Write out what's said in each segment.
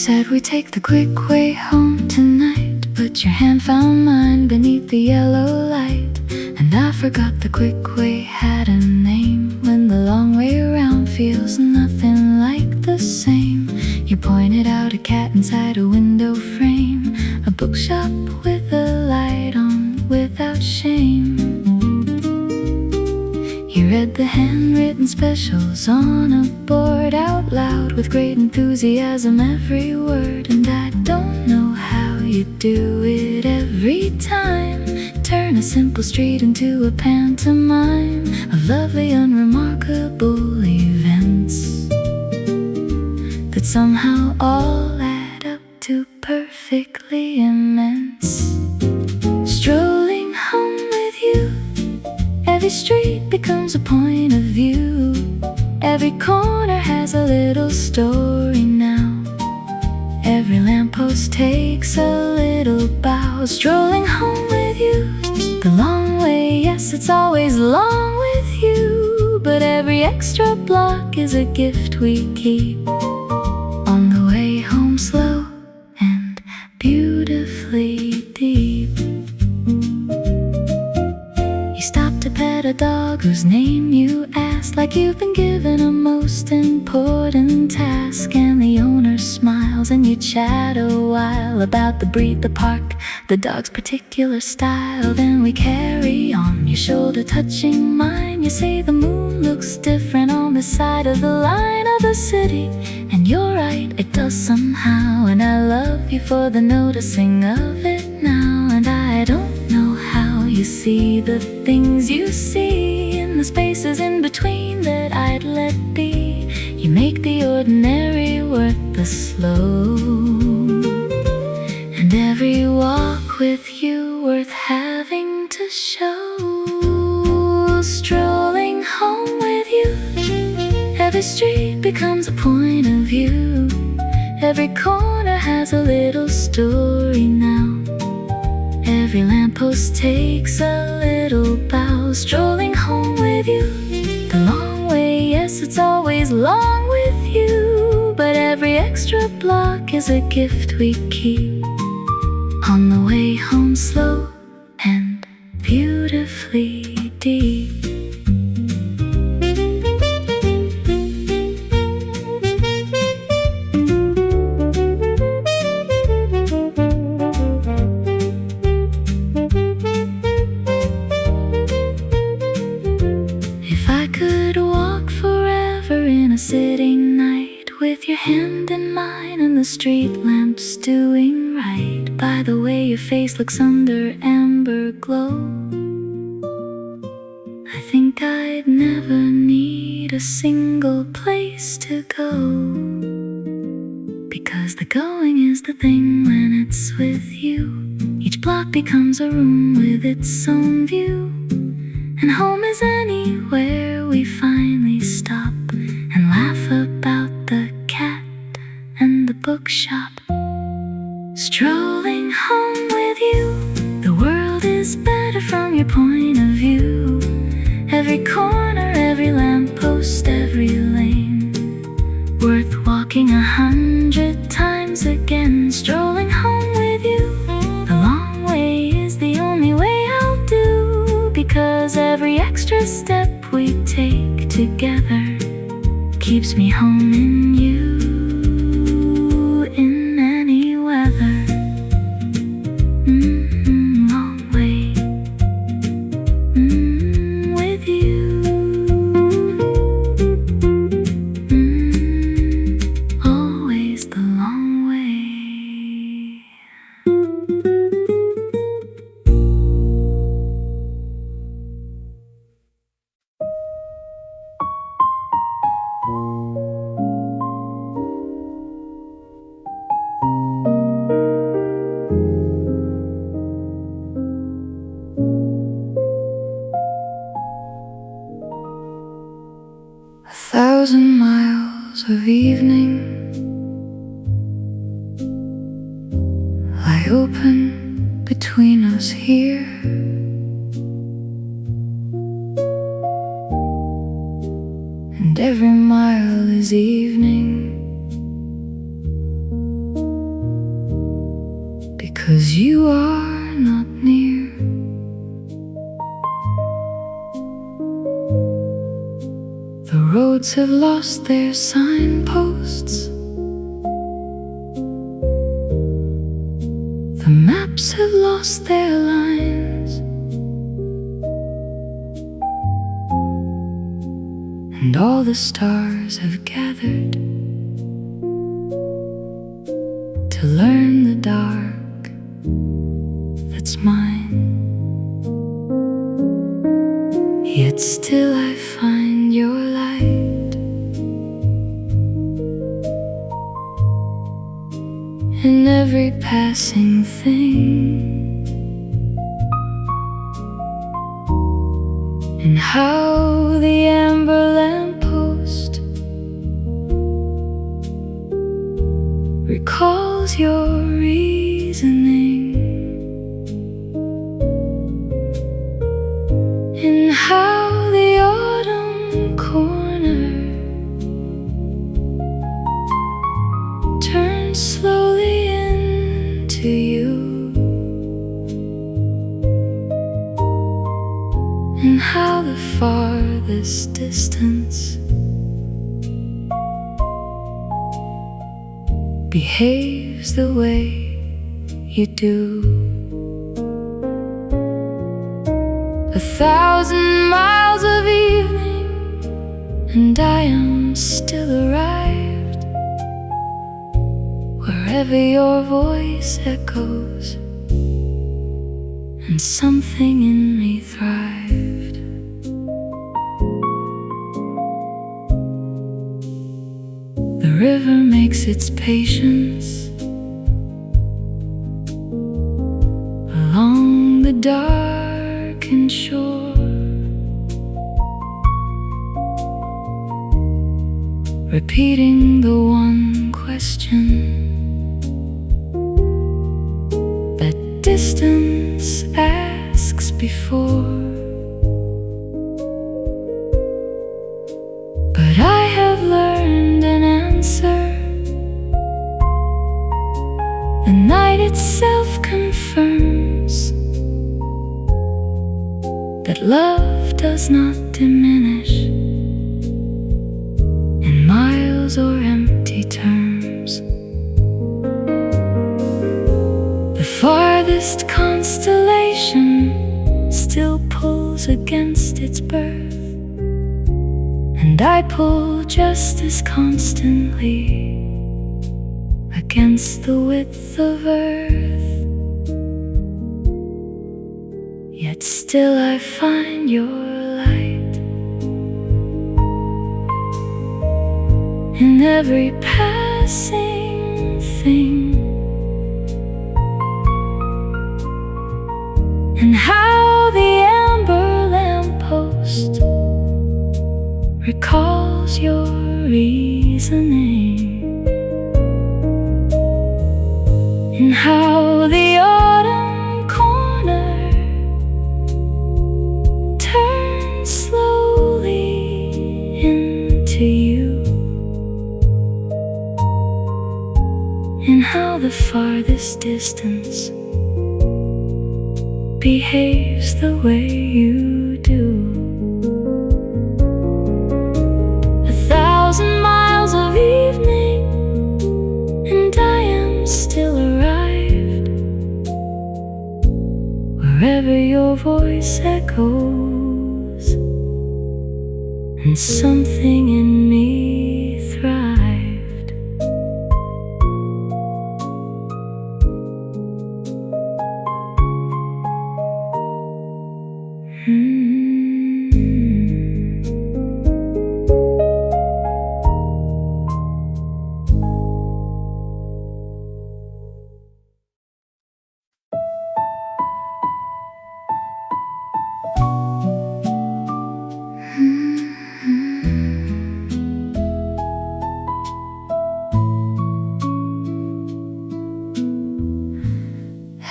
said we take the quick way home tonight, but your hand found mine beneath the yellow light. And I forgot the quick way had a name. When the long way around feels nothing like the same. You pointed out a cat inside a window frame, a bookshop with a light on without shame. You read the handwritten specials on a board out loud with great enthusiasm every word. And I don't know how you do it every time. Turn a simple street into a pantomime of lovely unremarkable events that somehow all add up to perfectly immense. Strolling home with you, every street becomes a point of view. Every corner has a little story now. Every lamppost takes a little bow. Strolling home with you, the long way, yes, it's always long with you. But every extra block is a gift we keep. On the way home, slow and beautifully deep. You stop to pet a dog whose name you asked, like you've been given a most important task. And the owner smiles and you chat a while about the breed, the park, the dog's particular style. Then we carry on, your shoulder touching mine. You say the moon looks different on this side of the line of the city. And you're right, it does somehow. And I love you for the noticing of it now. And I don't know how you see the things you see in the spaces in between that I'd let be. You make the ordinary worth the slow, and every walk with you worth having to show. Strolling home with you, every street becomes a point of view. Every corner has a little story now. Every lamppost takes a little bow. Strolling home with you, the long way, yes, it's always long with you. But every extra block is a gift we keep. On the way home, slow and beautifully deep. A sitting night with your hand in mine and the street lamps doing right by the way your face looks under amber glow. I think I'd never need a single place to go, because the going is the thing when it's with you. Each block becomes a room with its own view, and home is anywhere we finally stop and laugh about the cat and the bookshop. Strolling home with you, the world is better from your point of view. Every corner, every lamppost, every lane, worth walking 100 times again. Strolling home with you, the long way is the only way I'll do, because every extra step we take together keeps me home in you, in any weather. Long way with you. Always the long way. 1,000 miles of evening lie open between us here. And every mile is evening 'cause you are not near. The roads have lost their signposts. The maps have lost their lines, and all the stars have gathered to learn the dark that's mine. Yet still I find your light in every passing thing, and how the amber lamppost recalls your reasoning, and how the autumn corner turns slowly into you, and how the farthest distance behaves the way you do. 1,000 miles of evening, and I am still arrived wherever your voice echoes, and something in me thrived. The river makes its patience along the darkened shore, repeating the one question that distance asks before. But I have learned an answer. The night itself confirms that love does not diminish in miles or empty terms. The farthest constellation still pulls against its birth, and I pull just as constantly against the width of earth. Yet still I find your light in every passing thing, and how the amber lamppost recalls your reasoning, and how the autumn corner turns slowly into you, and how the farthest distance behaves the way you do. 1,000 miles of evening, and I am still arrived wherever your voice echoes, and something in me thrived.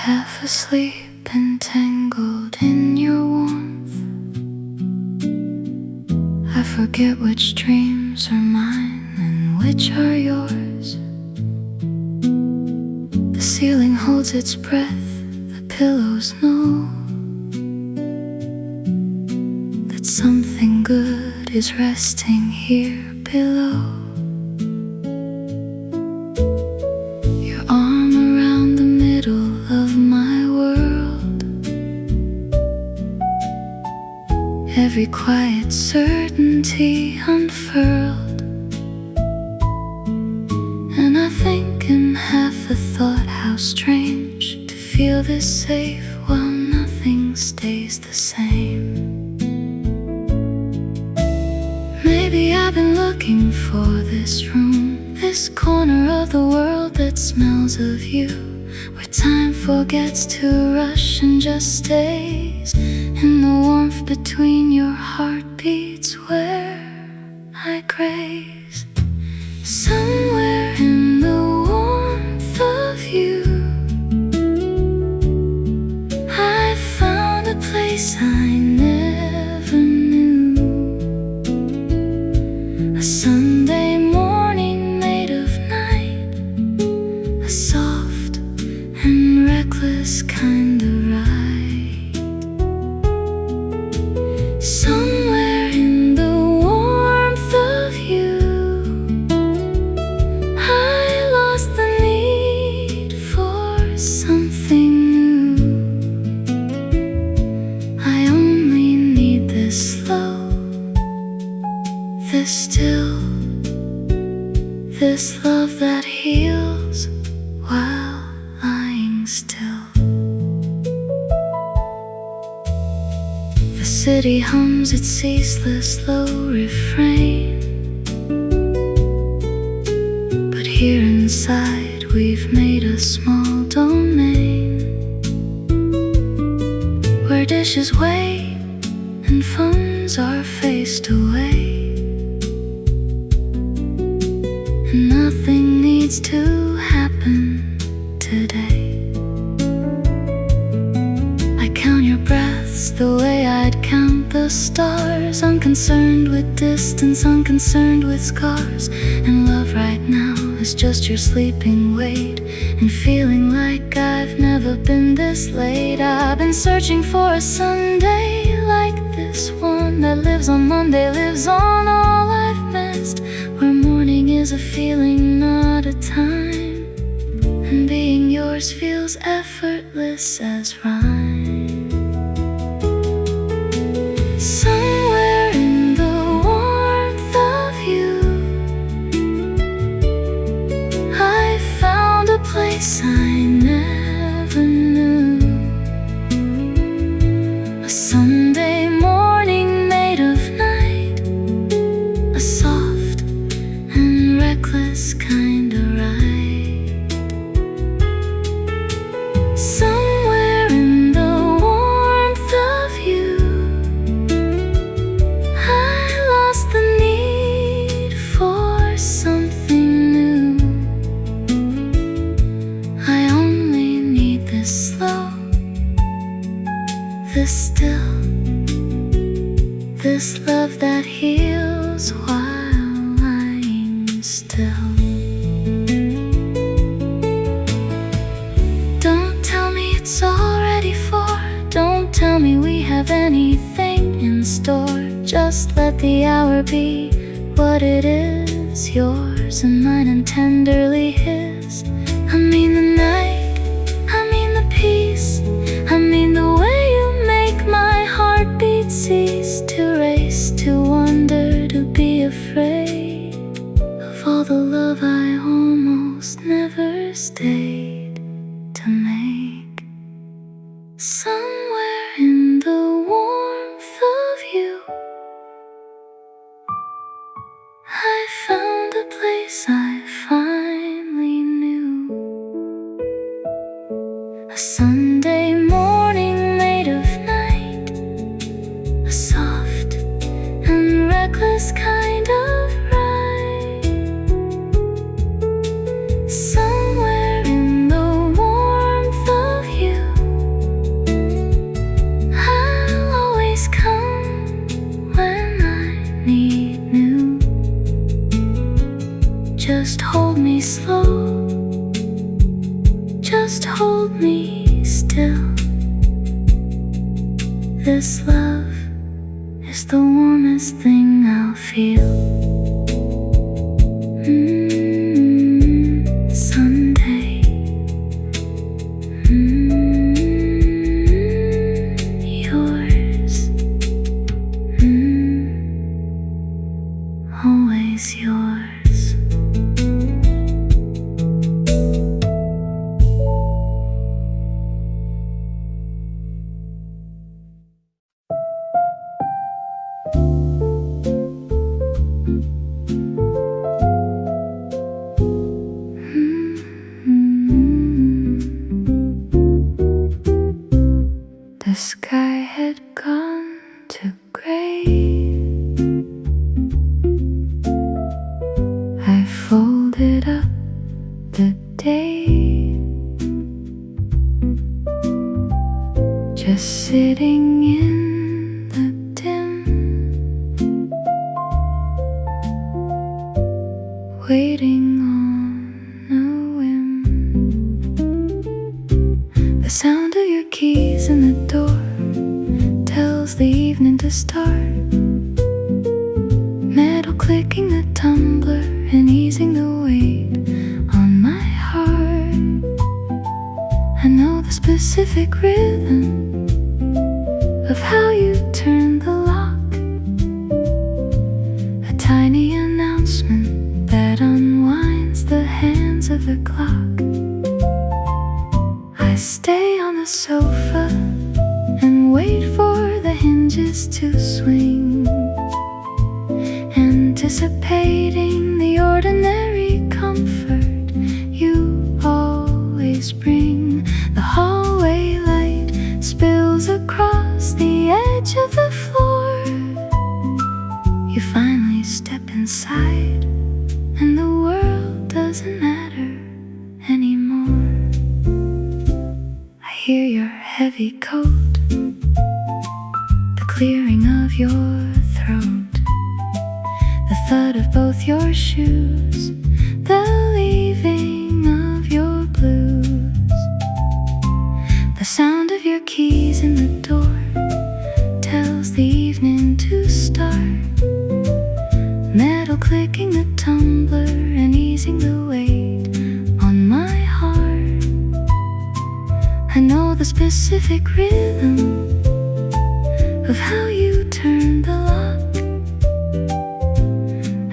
Half asleep, entangled in your warmth, I forget which dreams are mine and which are yours. The ceiling holds its breath, the pillows know that something good is resting here below. Your arm around the middle of my world, every quiet certainty unfurled. And I think in half a thought how strange to feel this safe while nothing stays the same. Maybe I've been looking for this room, this corner of the world that smells of you, where time forgets to rush and just stays in the warmth between your heartbeats, where I graze. Somewhere in the warmth of you, I found a place I never knew. A Sunday morning made of night, a soft and reckless kind of ride. Somewhere in the warmth of you, I lost the need for something new. I only need this slow, this still, this love that heals while lying still. The city hums its ceaseless low refrain, but here inside we've made a small domain, where dishes wait and phones are faced away, and nothing needs to happen today. I count your breaths the way I'd count the stars, unconcerned with distance, unconcerned with scars. And love right now is just your sleeping weight, and feeling like I've never been this late. I've been searching for a Sunday like this one that lives on Monday, lives on all I've missed, where morning is a feeling, not a time, and being yours feels effortless as rhyme. Somewhere in the warmth of you, I found a place I never knew. A Sunday morning made of night, a soft and reckless kind of ride. Somewhere in the warmth of you, I lost the need for something new. I only need this slow, this still, this love that heals while lying still. Don't tell me it's already 4, don't tell me we have anything in store. Just let the hour be what it is, yours and mine and tenderly his. I mean the night, I mean the peace, I mean the way you make my heartbeat cease to race, to wonder, to be afraid of all the love I almost never stayed to make. Somewhere in the warmth of you, I found a place I finally knew. A Sunday morning made of night, a soft and reckless kind of ride. Somewhere in the warmth of you, I'll always come when I need new. Just hold me slow, just just hold me still. This love is the warmest thing I'll feel. Sunday. Yours. Always yours. The sky had gone to gray. I folded up the day, just sitting in the dim, waiting on a whim. The sound of your keys in the door tells the evening to start. Metal clicking the tumbler and easing the weight on my heart. I know the specific rhythm of how you turn the lock. A tiny announcement that unwinds the hands of the clock. I stay on the sofa and wait for the hinges to swing, anticipating the ordinary comfort you always bring. The hallway light spills across the edge of the floor. You finally step inside, and the world doesn't matter anymore. I hear your heavy coat, the clearing of your throat, the thud of both your shoes, the leaving of your blues. The sound of your keys in the door tells the evening to start. Metal clicking the tumbler and easing the weight on my heart. I know the specific rhythm of how you turn the lock.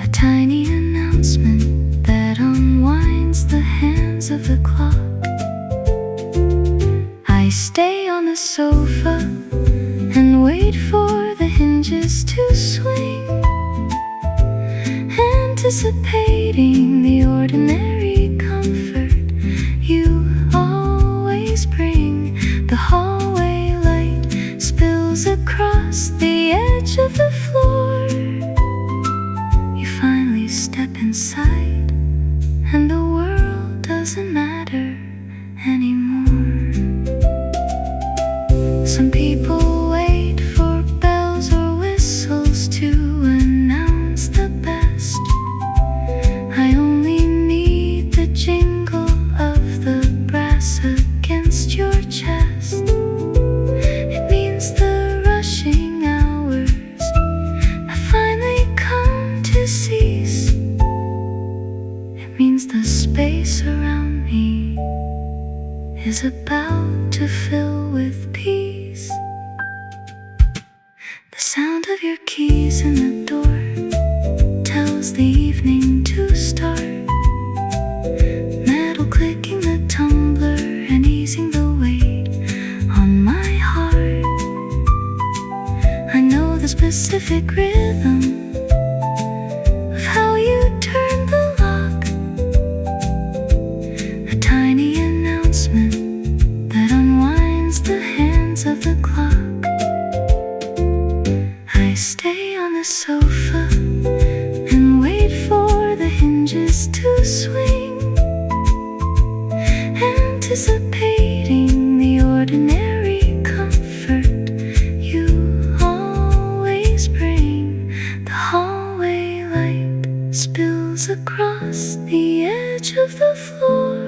A tiny announcement that unwinds the hands of the clock. I stay on the sofa and wait for the hinges to swing, anticipating the ordinary comfort you always bring. The hallway light spills across the edge of the floor. You finally step inside, and the world doesn't matter anymore. Some people wait for bells or whistles to announce the best. I only need the jingle of the brass against your chest. It means the rushing hours have finally come to cease. It means the space around me is about to fill with peace. The sound of your keys in the door tells the evening to start. Metal clicking the tumbler and easing the weight on my heart. I know the specific rhythm of how you turn the lock. A tiny announcement that unwinds the hands of the clock. I stay on the sofa and wait for the hinges to swing, anticipating the ordinary comfort you always bring. The hallway light spills across the edge of the floor.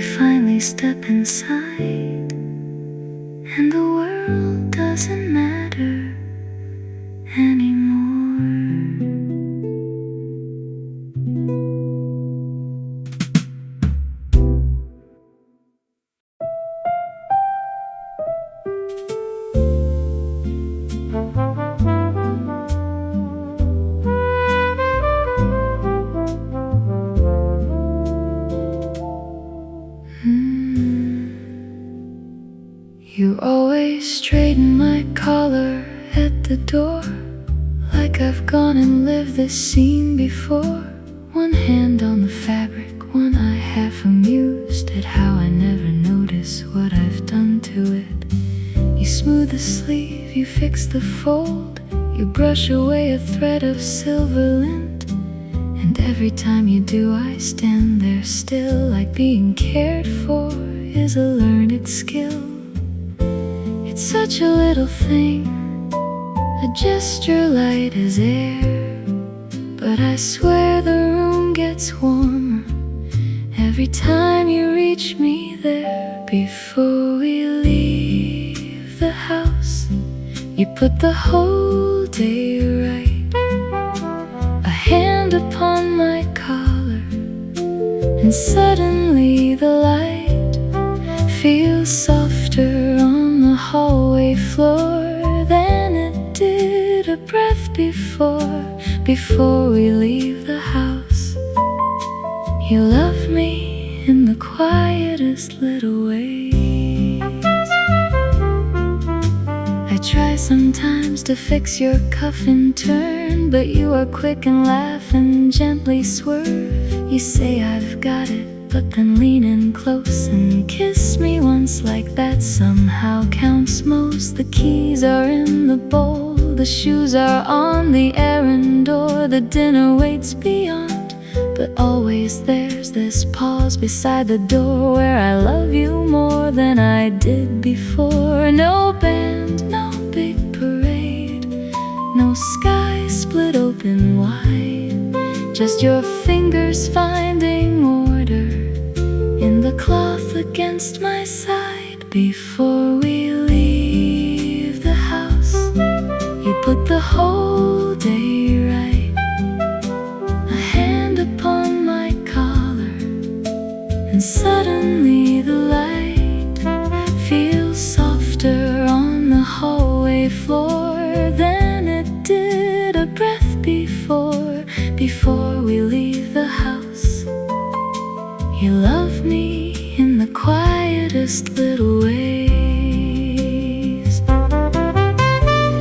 You finally step inside, and the world doesn't matter anymore. You always straighten my collar at the door, like I've gone and lived this scene before. One hand on the fabric, one eye half amused at how I never notice what I've done to it. You smooth the sleeve, you fix the fold, you brush away a thread of silver lint. And every time you do, I stand there still, like being cared for is a learned skill. It's such a little thing, a gesture light as air, but I swear the room gets warmer every time you reach me there. Before we leave the house, you put the whole day right, a hand upon my collar, and suddenly the light feels softer on the hallway floor than it did a breath before we leave the house. You love me in the quietest little ways. I try sometimes to fix your cuff in turn, but you are quick and laugh and gently swerve. You say I've got it, but then lean in close and kiss me once. Like that somehow counts most. The keys are in the bowl, the shoes are on the errand door, the dinner waits beyond, but always there's this pause beside the door where I love you more than I did before. No band, no big parade, no sky split open wide, just your fingers finding order in the cloth against my side. Before we leave the house, you put the whole day right, a hand upon my collar, and suddenly the light feels softer on the hallway floor than it did a breath before we leave the house. You love me in the quietest little ways.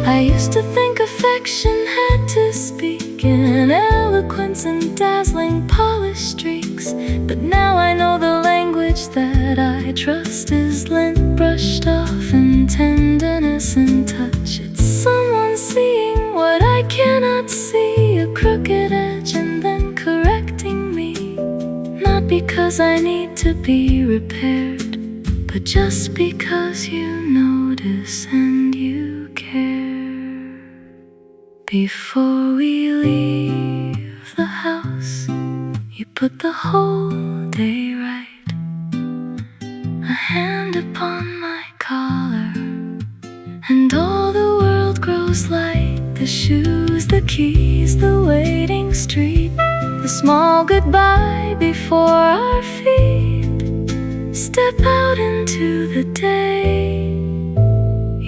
I used to think affection had to speak in eloquence and dazzling polished streaks, but now I know the language that I trust is lint brushed off in tenderness and touch. It's someone seeing what I cannot see, a crooked edge and then correcting me, not because I need to be repaired, but just because you notice and you care. Before we leave the house, you put the whole day right, a hand upon my collar, and all the world grows light. The shoes, the keys, the waiting street, the small goodbye before our feet step out into the day.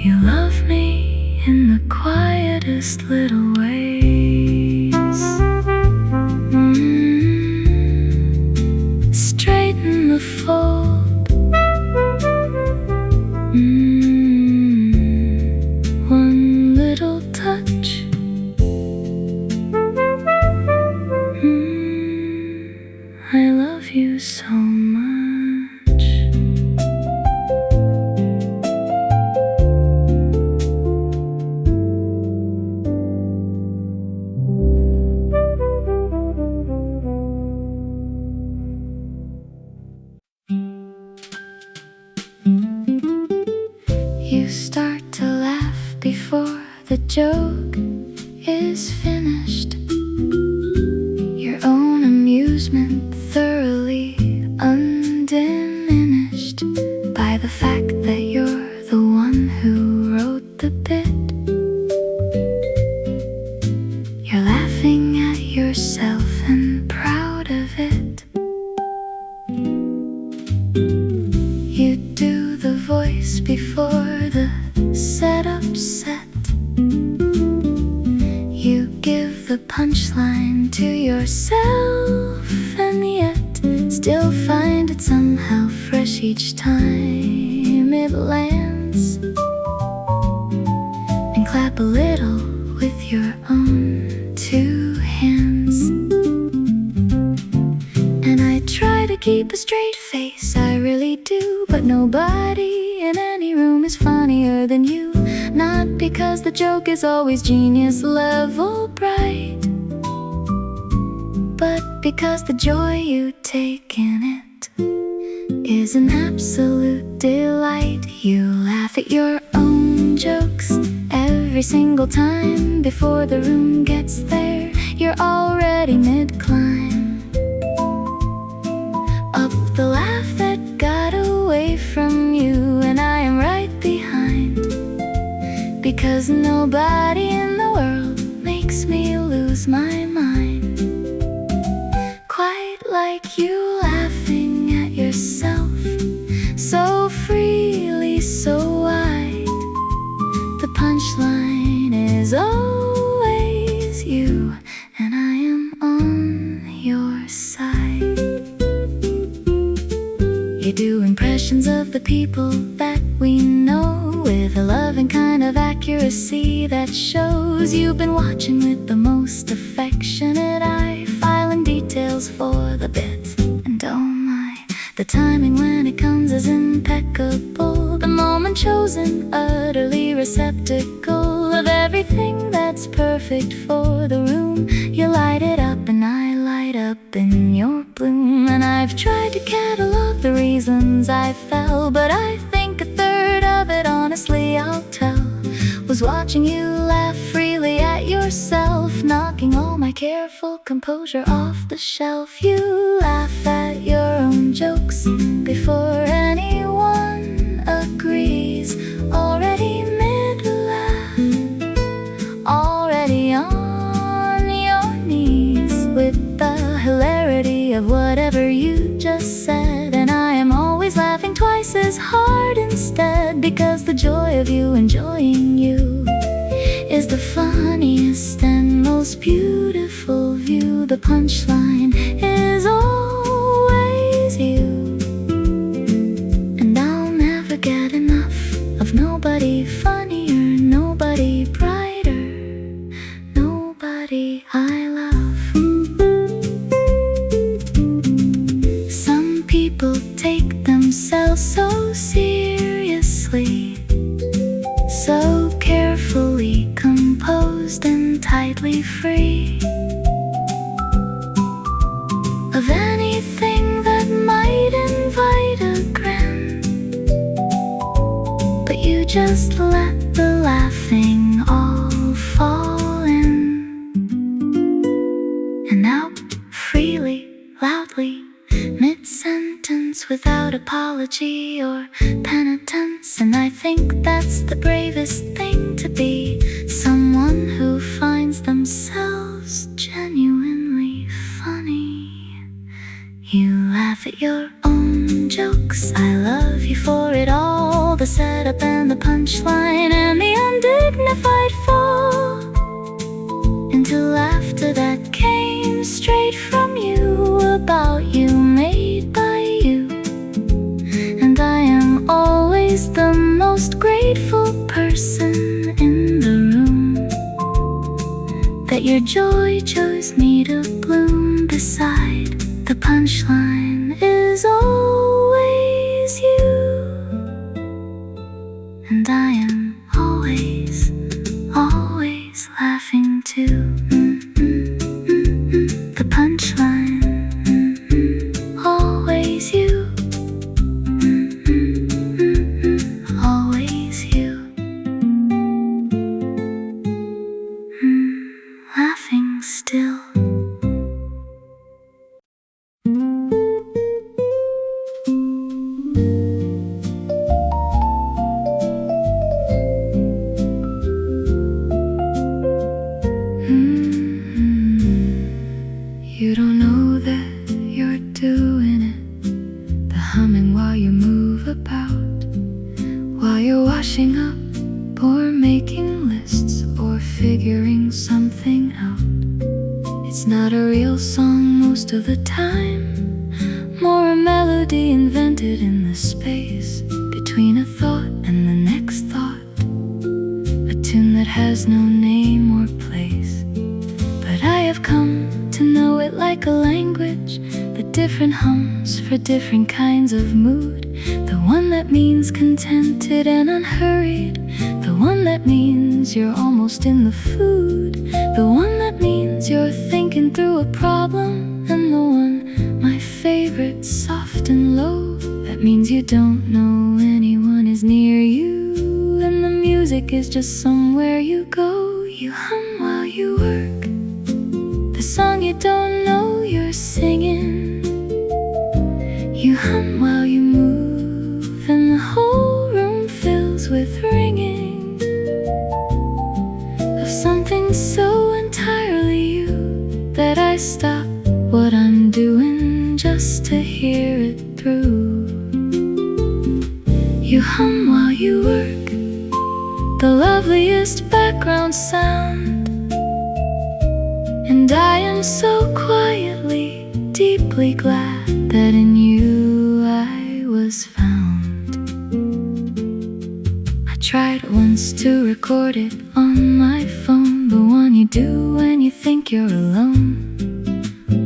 You love me in the quietest little ways. Straighten the fold, one little touch, I love you so much. You start to laugh before the joke is finished, your own amusement thoroughly undiminished. before the setup's set. You give the punchline to yourself, and yet still find it somehow fresh each time it lands. And clap a little with your own two hands. And I try to keep a straight face, I really do, but nobody in any room is funnier than you. Not because the joke is always genius level bright, but because the joy you take in it is an absolute delight. You laugh at your own jokes every single time. Before the room gets there, you're already mid-climb. Up the laugh that got away from you, and I am right behind, because nobody in the world makes me lose my mind quite like you, laughing at yourself so freely, so wide. The punchline is always you, and I am on your side. You do impressions of the people that we know with a loving kind of accuracy that shows. You've been watching with the most affectionate eye, filing details for the bit. And oh my, the timing when it comes is impeccable. The moment chosen, utterly receptacle of everything that's perfect for the room. You light it up and I light up in your bloom. And I've tried to catalog the reasons I fell, but I think a third of it, honestly I'll tell, was watching you laugh freely at yourself, knocking all my careful composure off the shelf. You laugh at your own jokes before anyone agrees, already mid-laugh, already on your knees with the hilarity of whatever you just said. And I am always laughing twice as hard instead, because the joy of you enjoying you is the funniest and most beautiful view. The punchline is always you, and I'll never get enough of nobody funnier, nobody brighter, nobody I love. Some people take themselves so seriously, so carefully composed and tightly free of anything that might invite a grin, but you just let the laughing all fall in and out freely, loudly, mid-sentence, without apology or penitence. And I think that's the bravest thing to be, someone who finds themselves genuinely funny. You laugh at your own jokes, I love you for it all, the setup and the punchline and the undignified fall into laughter that came straight from you, about you, made by you. And I am always the most grateful person in the room that your joy chose me to bloom beside. The punchline is always you, and I am always, always laughing too. The punchline, always you, always you, laughing still. washing up or making lists or figuring something out. It's not a real song most of the time, more a melody invented in the space between a thought and the next thought, a tune that has no name or place. But I have come to know it like a language, the different hums for different kinds of mood, the one that means contented and unhurried, the one that means you're almost in the food, the one that means you're thinking through a problem, and the one, my favorite, soft and low, that means you don't know anyone is near you, and the music is just somewhere you go. You hum while you work, the song you don't know you're singing. You hum while you move, and the whole room fills with ringing of something so entirely you that I stop what I'm doing just to hear it through. You hum while you work, the loveliest background sound, and I am so quietly, deeply glad that in you I was found. I tried once to record it on my phone, the one you do when you think you're alone,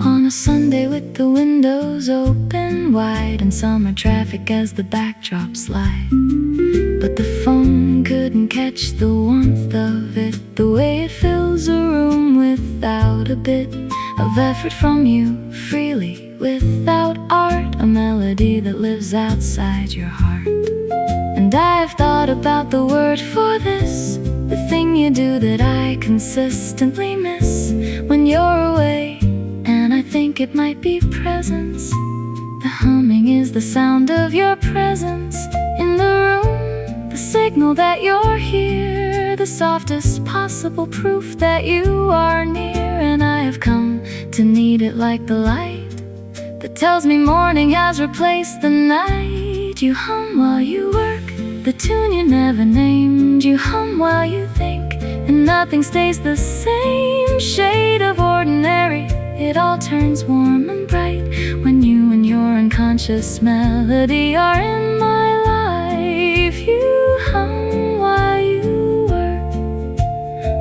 on a Sunday with the windows open wide and summer traffic as the backdrop slide. But the phone couldn't catch the warmth of it, the way it fills a room without a bit of effort from you, freely, without art, a melody that lives outside your heart. And I've thought about the word for this, the thing you do that I consistently miss when you're away, and I think it might be presence. The humming is the sound of your presence in the room, the signal that you're here, the softest possible proof that you are near. And I have come to need it like the light that tells me morning has replaced the night. You hum while you work, the tune you never named. You hum while you think, and nothing stays the same shade of ordinary. It all turns warm and bright when you and your unconscious melody are in my life. You hum while you work,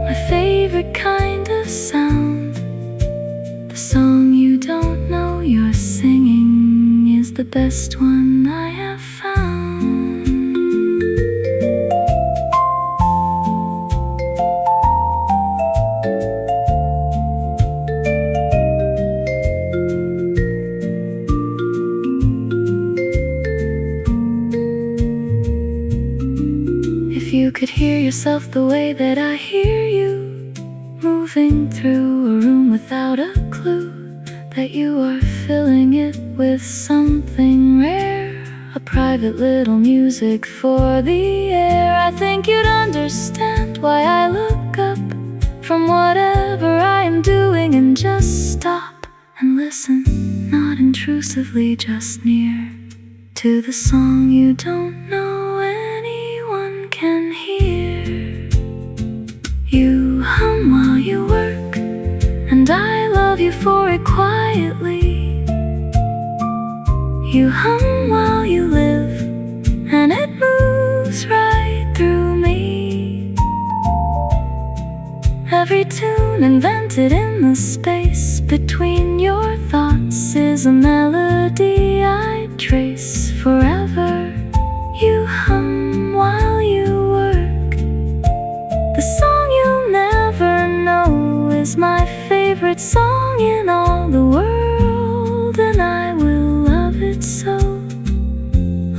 my favorite kind of sound. The song you don't know you're singing is the best one I have found. If you could hear yourself the way that I hear you, moving through a room without a clue that you are filling it with something rare, a private little music for the air, I think you'd understand why I look up from whatever I am doing and just stop and listen, not intrusively, just near to the song you don't know anyone can hear. You hum while you work, and I love you for it quietly. You hum while you live, and it moves right through me. Every tune invented in the space between your thoughts is a melody I trace forever. You hum while you work, the song you'll never know is my favorite song in all the world, and I will love it so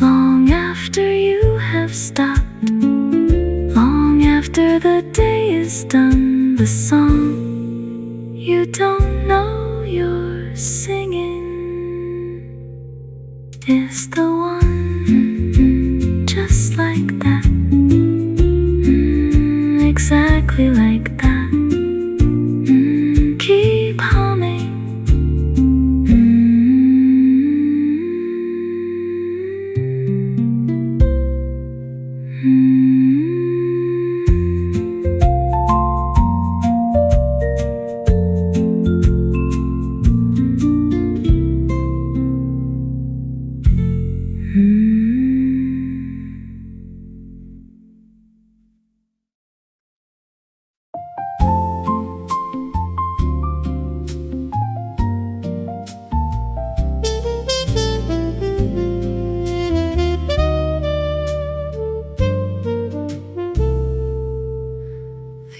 long after you have stopped, long after the day is done. The song you don't know you're singing is the one, just like that, exactly like that. Keep humming. Mm. The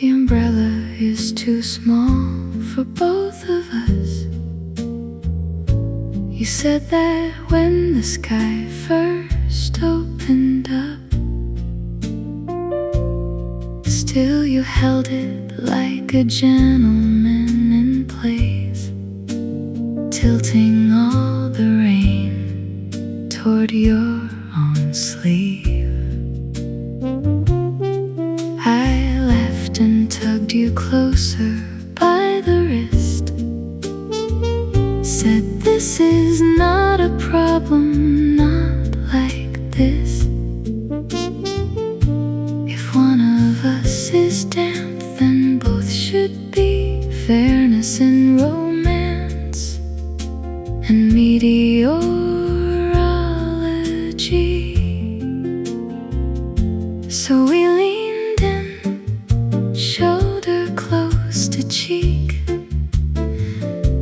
umbrella is too small for both of us. You said that when the sky first opened up. Still you held it like a gentleman in place, tilting all the rain toward your own sleeve. I laughed and tugged you closer by the wrist, said this is not a problem, not like this. If one of us is damp, then both should be. Fairness in romance and meteorology. So we leaned in, shoulder close to cheek,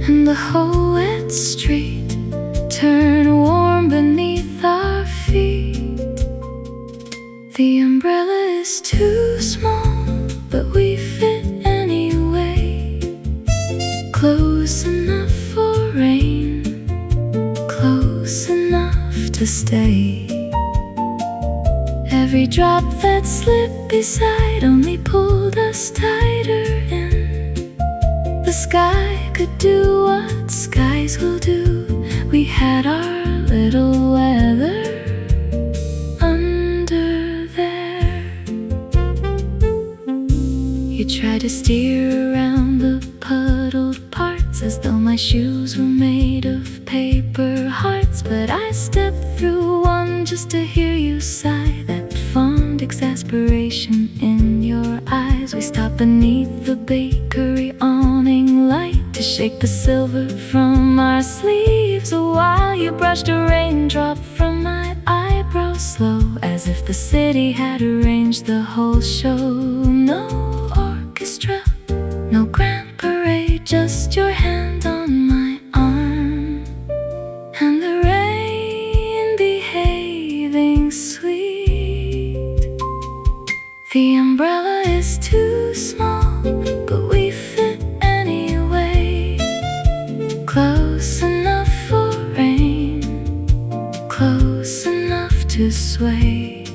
and the whole wet street turned warm beneath our feet. The umbrella is too small, but we fit anyway. Close enough for rain, close enough to stay. Every drop that slipped beside only pulled us tighter in. The sky could do what skies will do. We had our little weather under there. You tried to steer around the puddled parts as though my shoes were made of paper hearts, but I stepped through one just to hear you sigh, that fond exasperation in your eyes. We stopped beneath the bakery awning light to shake the silver from our sleeves, while you brushed a raindrop from my eyebrow slow, as if the city had arranged the whole show. No orchestra, no grand parade, just your hand on my arm, and the rain behaving sweet. The umbrella is too small, but we fit anyway. Close enough for rain, close enough to sway.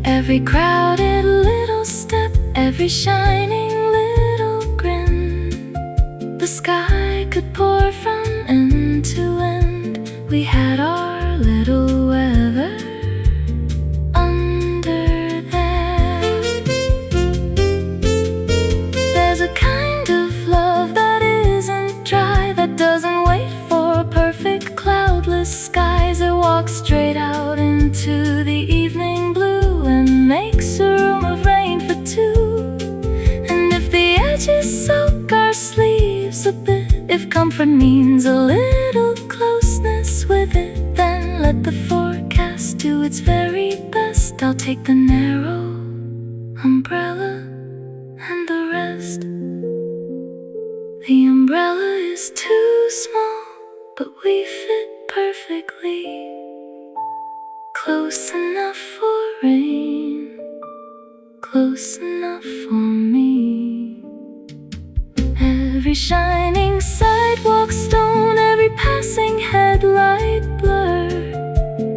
Every crowded little step, every shining little grin, the sky could pour from end to end. We had our little weather under there. There's a kind of love that isn't dry, that doesn't wait for perfect cloudless skies. It walks straight out into the evening blue and makes a room of rain for two. And if the edges soak our sleeves a bit, if comfort means a little closeness with it, then let the forecast do its very best. I'll take the narrow umbrella and the rest. The umbrella is too small, but we fit perfectly. Close enough for rain, close enough for me. Every shining sidewalk stone, every passing headlight blur,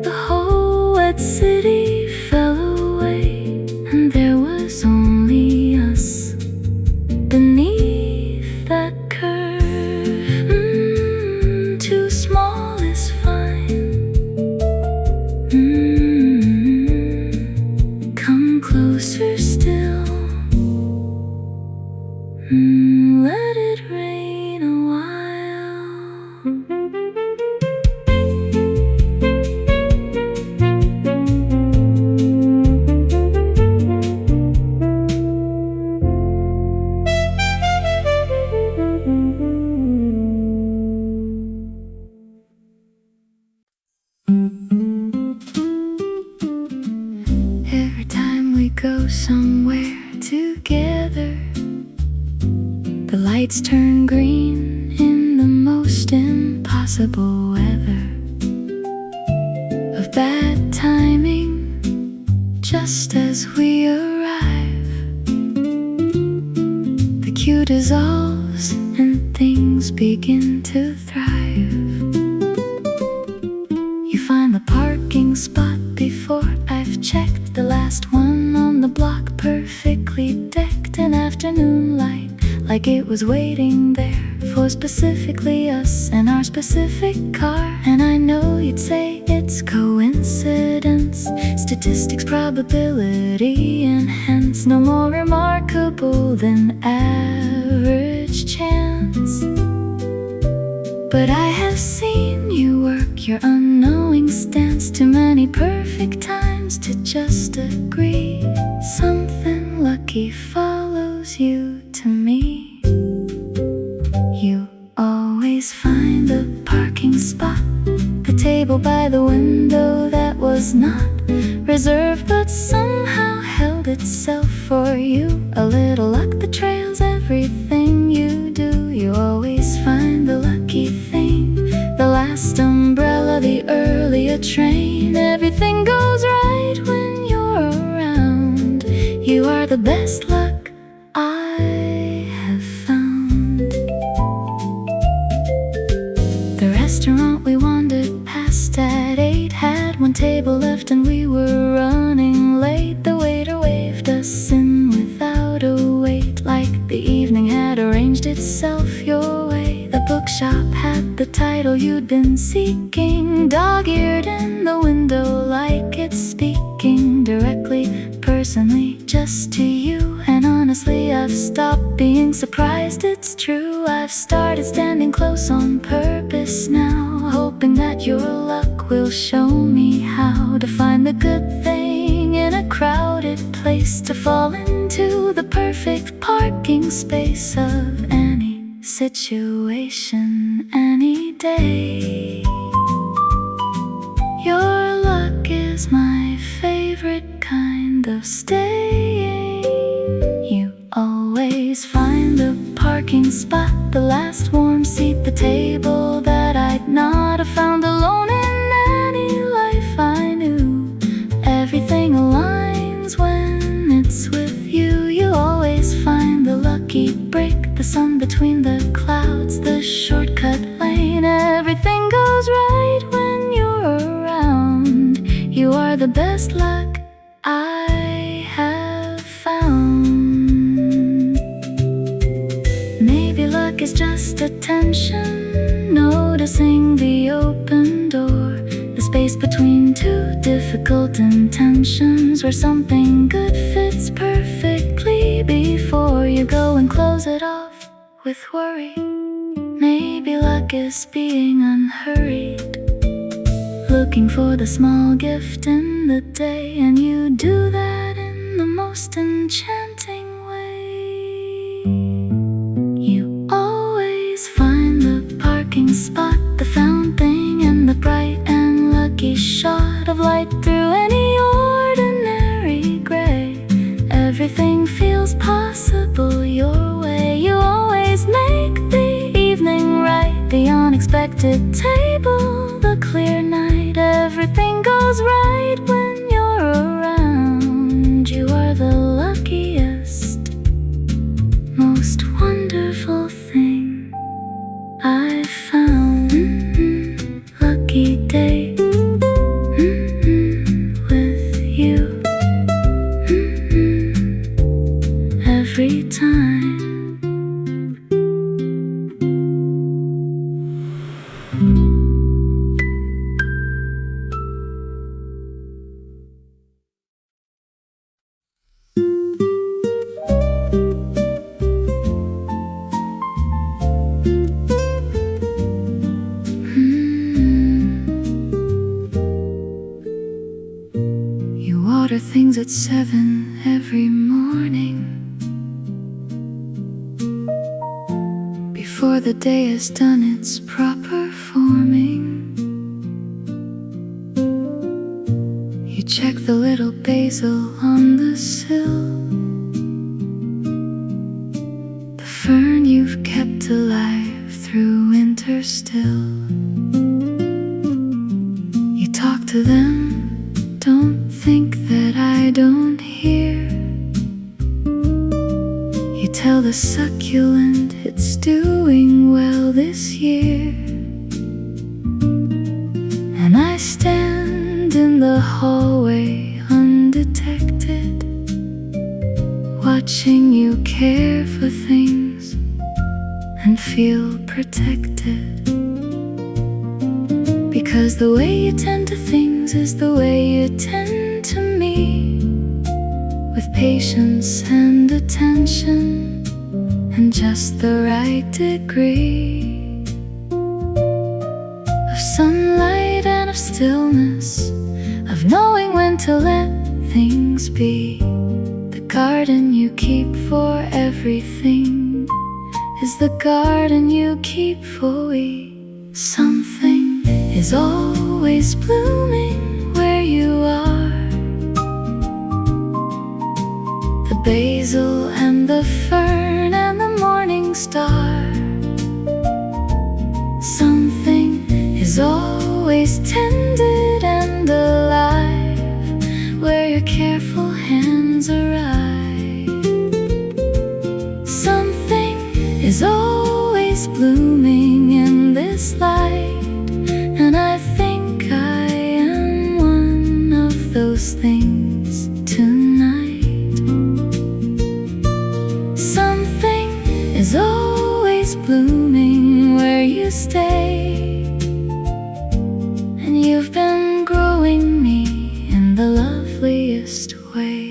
the whole wet city fell away, and there was only us beneath that curve. Too small is fine. Come closer still. Let it rain a while. somewhere together. The lights turn green in the most impossible weather of bad timing. Just as we arrive, the queue dissolves and things begin to thrive. You find the parking spot before I've checked, the last one on the block, perfectly decked in afternoon light, like it was waiting there for specifically us and our specific car. And I know you'd say it's coincidence, statistics, probability, and hence no more remarkable than average chance. But I have seen you work your unknowing stance, too many perfect times to just agree. Something lucky follows you to me. You always find the parking spot, the table by the window that was not reserved but somehow held itself for you. A little luck betrays everything you do. You always find the lucky thing, the last umbrella, the earlier train. Everything goes right when you're around. You are the best luck I have found. The restaurant we wandered past at 8 had one table left and we were running late. The waiter waved us in without a wait, like the evening had arranged itself your way. The bookshop had the title you'd been seeking, dog-eared in the window like it's speaking directly, personally, just to you. And honestly, I've stopped being surprised, it's true. I've started standing close on purpose now, hoping that your luck will show me how to find the good thing in a crowded place, to fall into the perfect parking space of any situation, any day. Your luck is my favorite kind of staying. You always find the parking spot, the last warm seat, the table that I'd not have found alone in any life I knew. Everything aligns when it's with you. You always find the lucky break, the sun between the clouds, the shortcut lane. Everything goes right when you're around. You are the best luck I have found. Maybe luck is just attention, noticing the open door, the space between two difficult intentions, where something good fits perfectly before you go and close it off with worry. Maybe luck is being unhurried, looking for the small gift in the day, and you do that in the most enchanting way. You always find the parking spot, the found thing, and the bright and lucky shot of light through any ordinary gray. Everything feels possible your way. You always make the evening right, the unexpected table, the clear night. Everything goes right when you're around. You are the luckiest, most wonderful thing I've found. Lucky day with you every time. Water things at 7 every morning, before the day has done its proper forming. You check the little basil on the sill, the fern you've kept alive through winter still. You talk to them, don't think that I don't hear. You tell the succulent it's doing well this year. And I stand in the hallway undetected, watching you care for things and feel protected. Because the way you tend to things is the way you tend to me, with patience and attention and just the right degree of sunlight and of stillness, of knowing when to let things be. The garden you keep for everything is the garden you keep for we. Something is always blooming where you are, the basil and the fern and the morning star. Something is always tended and alive where your careful hands arrive. Something is always blooming in this light, and I think I am one of those things tonight. Something is always blooming where you stay, and you've been growing me in the loveliest way.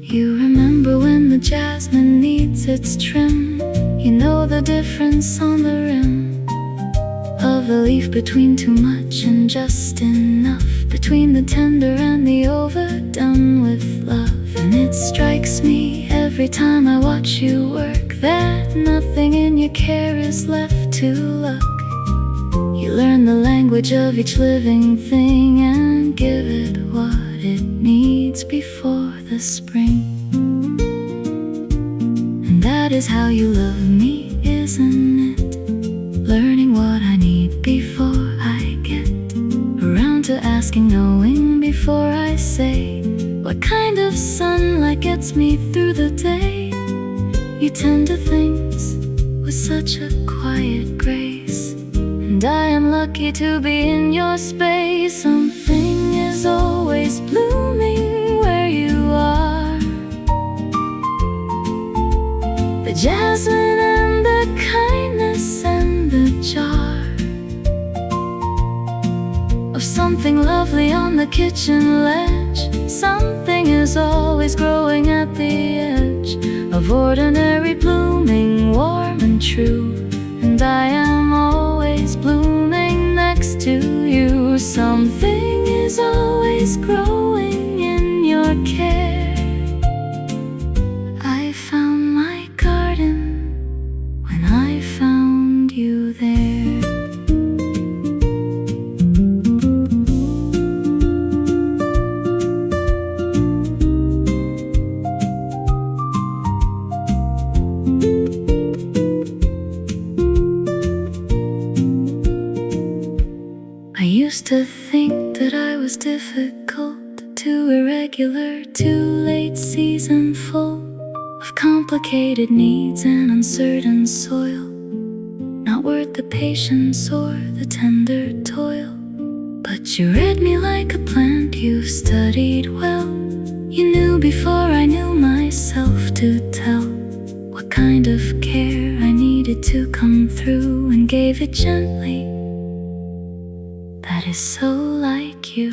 You remember when the jasmine needs its trim. You know the difference on the rim of a leaf between too much and just enough, between the tender and the overdone with love. And it strikes me every time I watch you work that nothing in your care is left to luck. You learn the language of each living thing and give it what it needs before the spring. And that is how you love me, isn't it? Learning what I need before I get around to asking, knowing before I say what kind of sunlight gets me through the day. You tend to things with such a quiet grace, and I am lucky to be in your space. Something is always blooming where you are, the jasmine and the kindness and the jar of something lovely on the kitchen ledge. Something is always growing at the edge of ordinary, blooming warm and true, and I am always blooming next to you. Something is always growing in your care. I found my garden when I found you there. I used to think that I was difficult, too irregular, too late season, full of complicated needs and uncertain soil, not worth the patience or the tender toil. But you read me like a plant you've studied well. You knew before I knew myself to tell what kind of care I needed to come through, and gave it gently. That is so like you.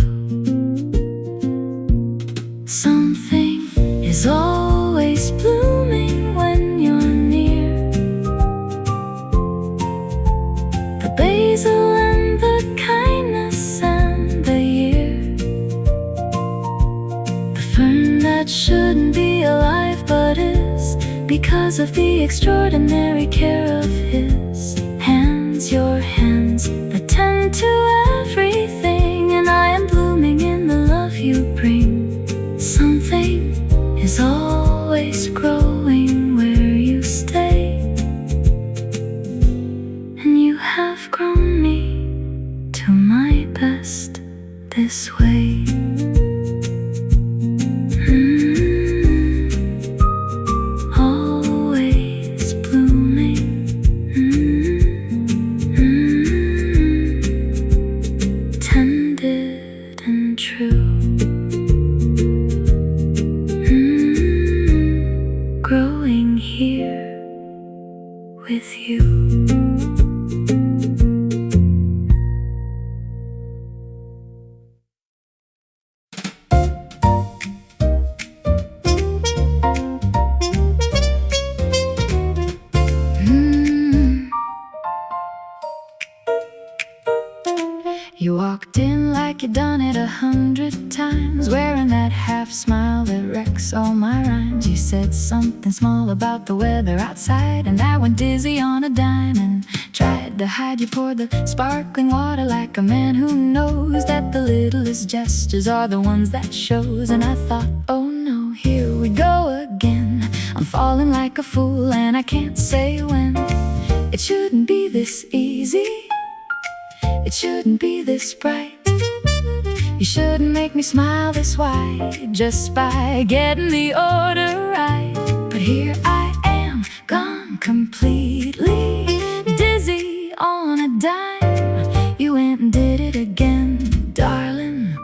Something is always blooming when you're near, the basil and the kindness and the year, the fern that shouldn't be alive but is, because of the extraordinary care of his hands, your hands that tend to everything. this way. Always blooming. Tended and true. Growing here with you. You walked in like you'd done it 100 times, wearing that half smile that wrecks all my rhymes. You said something small about the weather outside, and I went dizzy on a dime and tried to hide. You poured the sparkling water like a man who knows that the littlest gestures are the ones that shows. And I thought, oh no, here we go again. I'm falling like a fool and I can't say when. It shouldn't be this easy. It shouldn't be this bright. You shouldn't make me smile this wide just by getting the order right. But here I am, gone completely dizzy on a dime. You went and did it again, darling,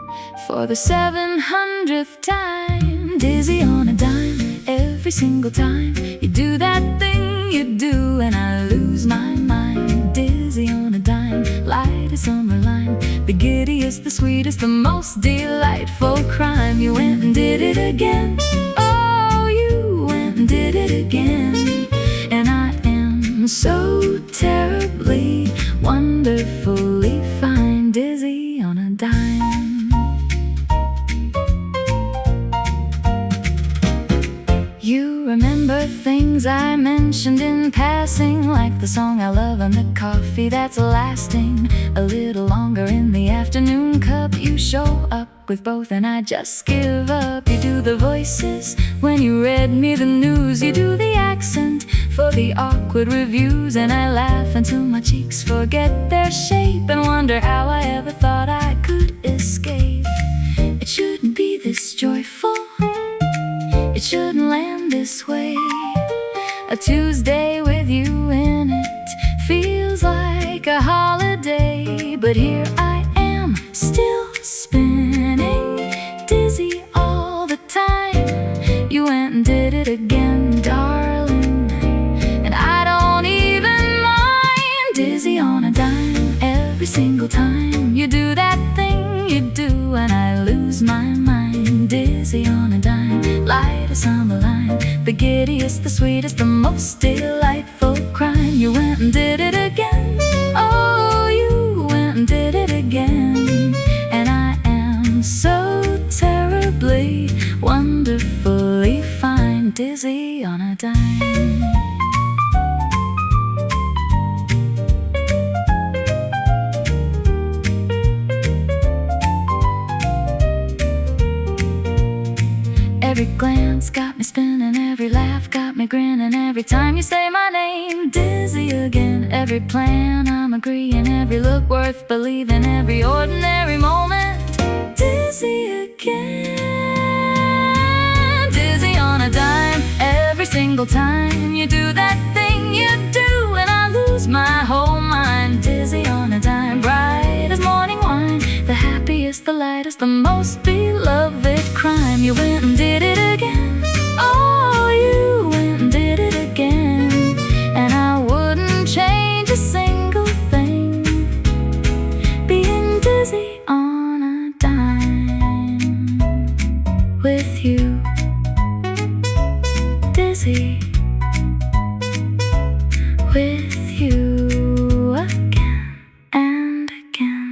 for the 700th time. Dizzy on a dime every single time. You do that thing you do and I lose my mind. Dizzy on a dime, light as summer line. The giddiest, the sweetest, the most delightful crime. You went and did it again. Oh, you went and did it again. And I am so terribly, wonderfully fine. Dizzy on a dime. You remember things I mentioned in passing, like the song I love and the coffee that's lasting a little longer in the afternoon cup. You show up with both and I just give up. You do the voices when you read me the news. You do the accent for the awkward reviews. And I laugh until my cheeks forget their shape and wonder how I ever thought I could escape. It shouldn't be this joyful. It shouldn't land this way. A Tuesday with you in it feels like a holiday. But here I am, still spinning, dizzy all the time. You went and did it again, darling, and I don't even mind. Dizzy on a dime every single time. You do that thing you do and I lose my mind. Dizzy on a dime, light as summer line. The giddiest, the sweetest, the most delightful crime. You went and did it again. Oh, you went and did it again. And I am so terribly, wonderfully fine. Dizzy on a dime. Every glance got me spinning, every laugh got me grinning. Every time you say my name, dizzy again. Every plan I'm agreeing, every look worth believing. Every ordinary moment, dizzy again. Dizzy on a dime every single time. You do that thing you do and I lose my whole mind. Dizzy on a dime, bright as morning wine. The happiest, the lightest, the most beloved crime. You went and did it again. Oh, you went and did it again. And I wouldn't change a single thing. Being dizzy on a dime with you. Dizzy with you again and again.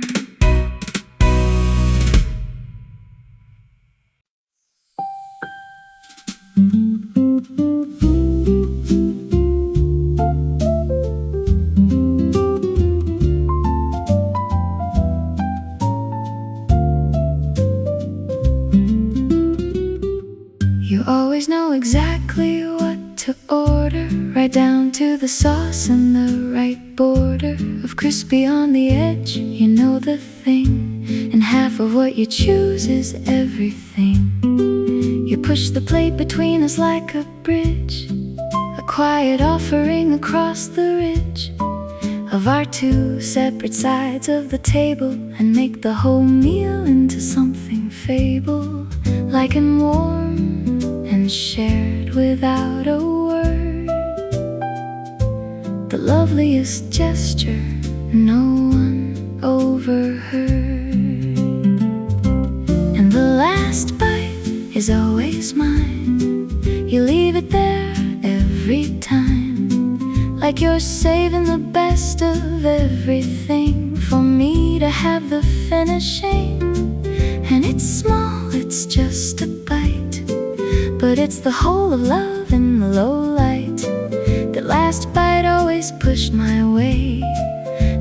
right down to the sauce and the right border of crispy on the edge. You know the thing, and half of what you choose is everything. You push the plate between us like a bridge, a quiet offering across the ridge of our two separate sides of the table, and make the whole meal into something fable, like and warm and shared without a word. The loveliest gesture no one overheard. And the last bite is always mine. You leave it there every time, like you're saving the best of everything for me to have the finishing. And it's small, it's just a bite, but it's the whole of love in the low light. The last bite always pushed my way.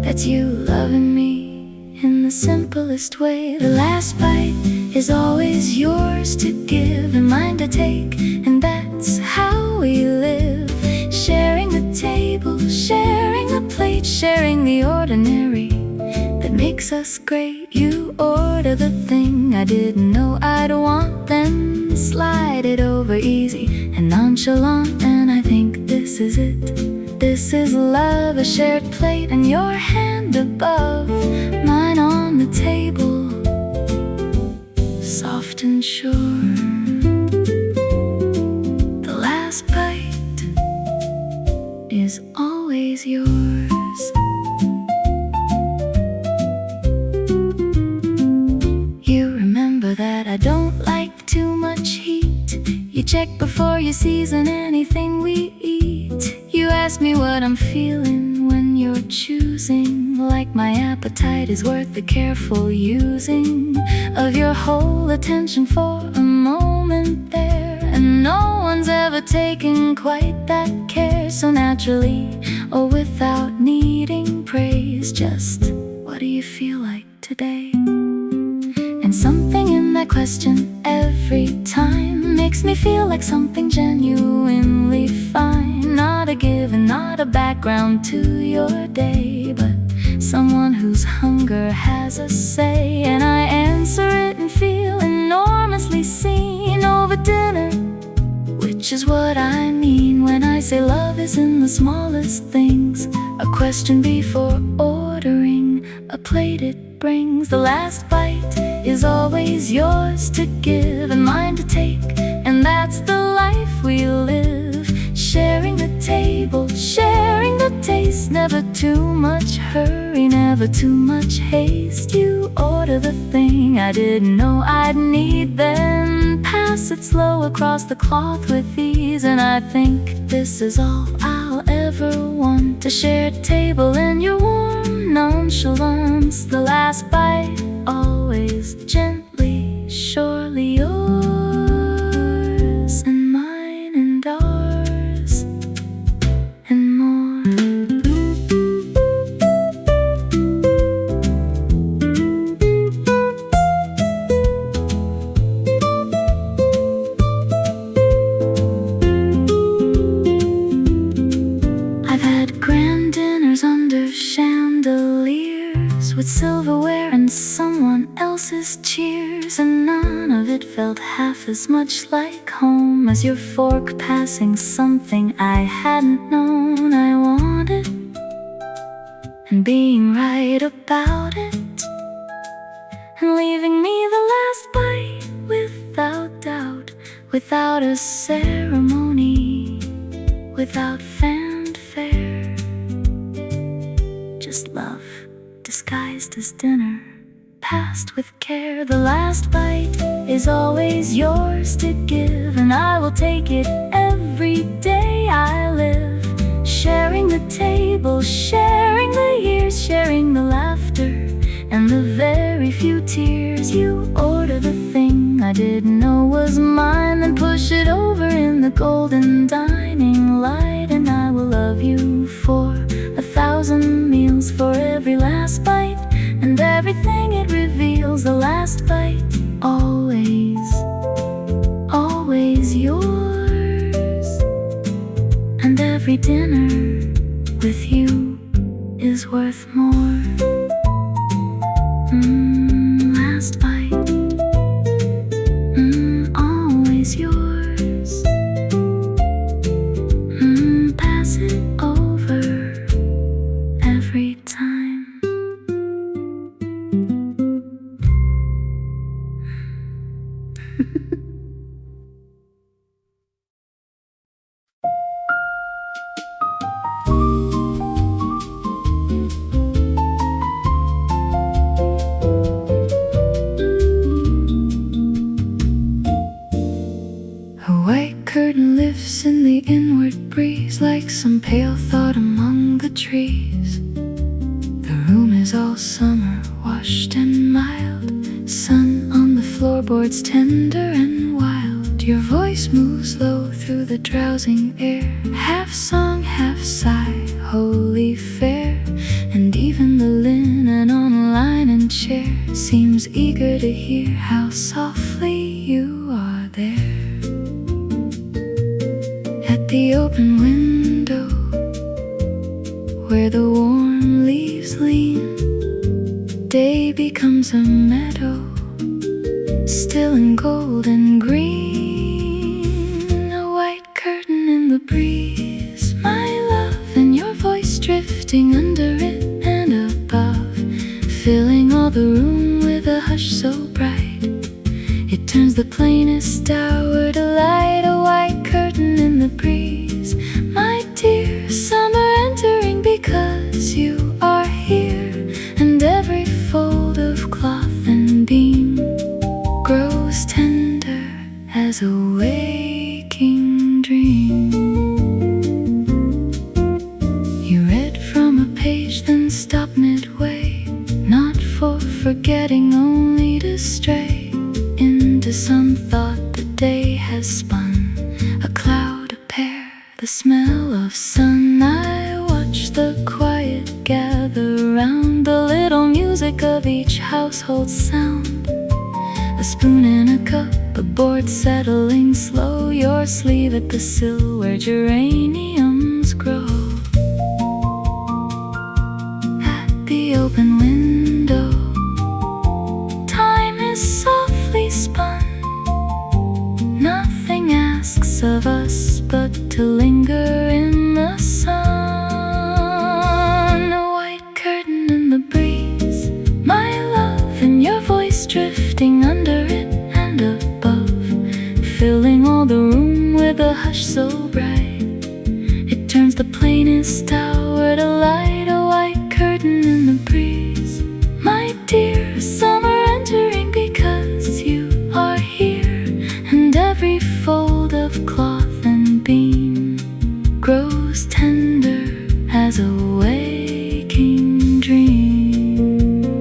That's you loving me in the simplest way. The last bite is always yours to give and mine to take, and that's how we live. Sharing the table, sharing the plate, sharing the ordinary that makes us great. You order the thing I didn't know I'd want, then slide it over easy and nonchalant. And I think this is it. This is love, a shared plate and your hand above mine on the table, soft and sure. The last bite is always yours. You remember that I don't like too much heat. You check before you season anything we eat. You ask me what I'm feeling when you're choosing, like my appetite is worth the careful using of your whole attention for a moment there. And no one's ever taken quite that care so naturally or without needing praise. Just what do you feel like today? And something in that question every time makes me feel like something genuinely fine. Not a given, not a background to your day, but someone whose hunger has a say. And I answer it and feel enormously seen over dinner, which is what I mean when I say love is in the smallest things. A question before ordering a plate it brings. The last bite is always yours to give and mine to take, and that's the life we live. Sharing the table, sharing the taste, never too much hurry, never too much haste. You order the thing I didn't know I'd need, then pass it slow across the cloth with ease. And I think this is all I'll ever want, a shared table and your warm nonchalance. The last bite always gently, surely yours and mine and ours and more. I've had grand dinners under chandeliers with silverware and someone else's cheers, and none of it felt half as much like home as your fork passing something I hadn't known I wanted, and being right about it, and leaving me the last bite without doubt, without a ceremony, without fanfare. Just love disguised as dinner, passed with care. The last bite is always yours to give, and I will take it every day I live. Sharing the table, sharing the years, sharing the laughter and the very few tears. You order the thing I didn't know was mine, then push it over in the golden dining light, and I will love you for 1,000 meals, for every last bite and everything it reveals. The last bite always, always yours, and every dinner with you is worth more. Last bite, always yours. Pass it over every time. A white curtain lifts in the inward breeze, like some pale thought among the trees. The room is all summer, washed and mild. Sun on the floorboards, tender and wild. Your voice moves low through the drowsing air, half song, half sigh, holy fair. And even the linen on a line and chair seems eager to hear how softly you are there. At the open window, where the warm leaves lean, day becomes a meadow, still in gold and green. A white curtain in the breeze, my love, and your voice drifting under it and above, filling all the room with a hush so bright it turns the plainest hour to light. A white curtain in the breeze, my dear, summer entering because you are here. And every fold of cloth and beam grows tender as a waking dream. You read from a page, then stopped midway, not for forgetting, only to stray into some thought the day has spun. A cloud, a pear, the smell of sun. I watch the quiet gather round, the little music of each household sound. A spoon in a cup, a board settling slow, your sleeve at the sill where geraniums grow. At the open window, time is softly spun. Nothing asks of us but to linger in the sun. A white curtain in the breeze, my love, and your voice drifting under it and above, filling all the room with a hush so bright it turns the plainest hour to light. A white curtain in the breeze, my dear, summer entering because you are here. And every fold of cloth and beam grows tender as a waking dream.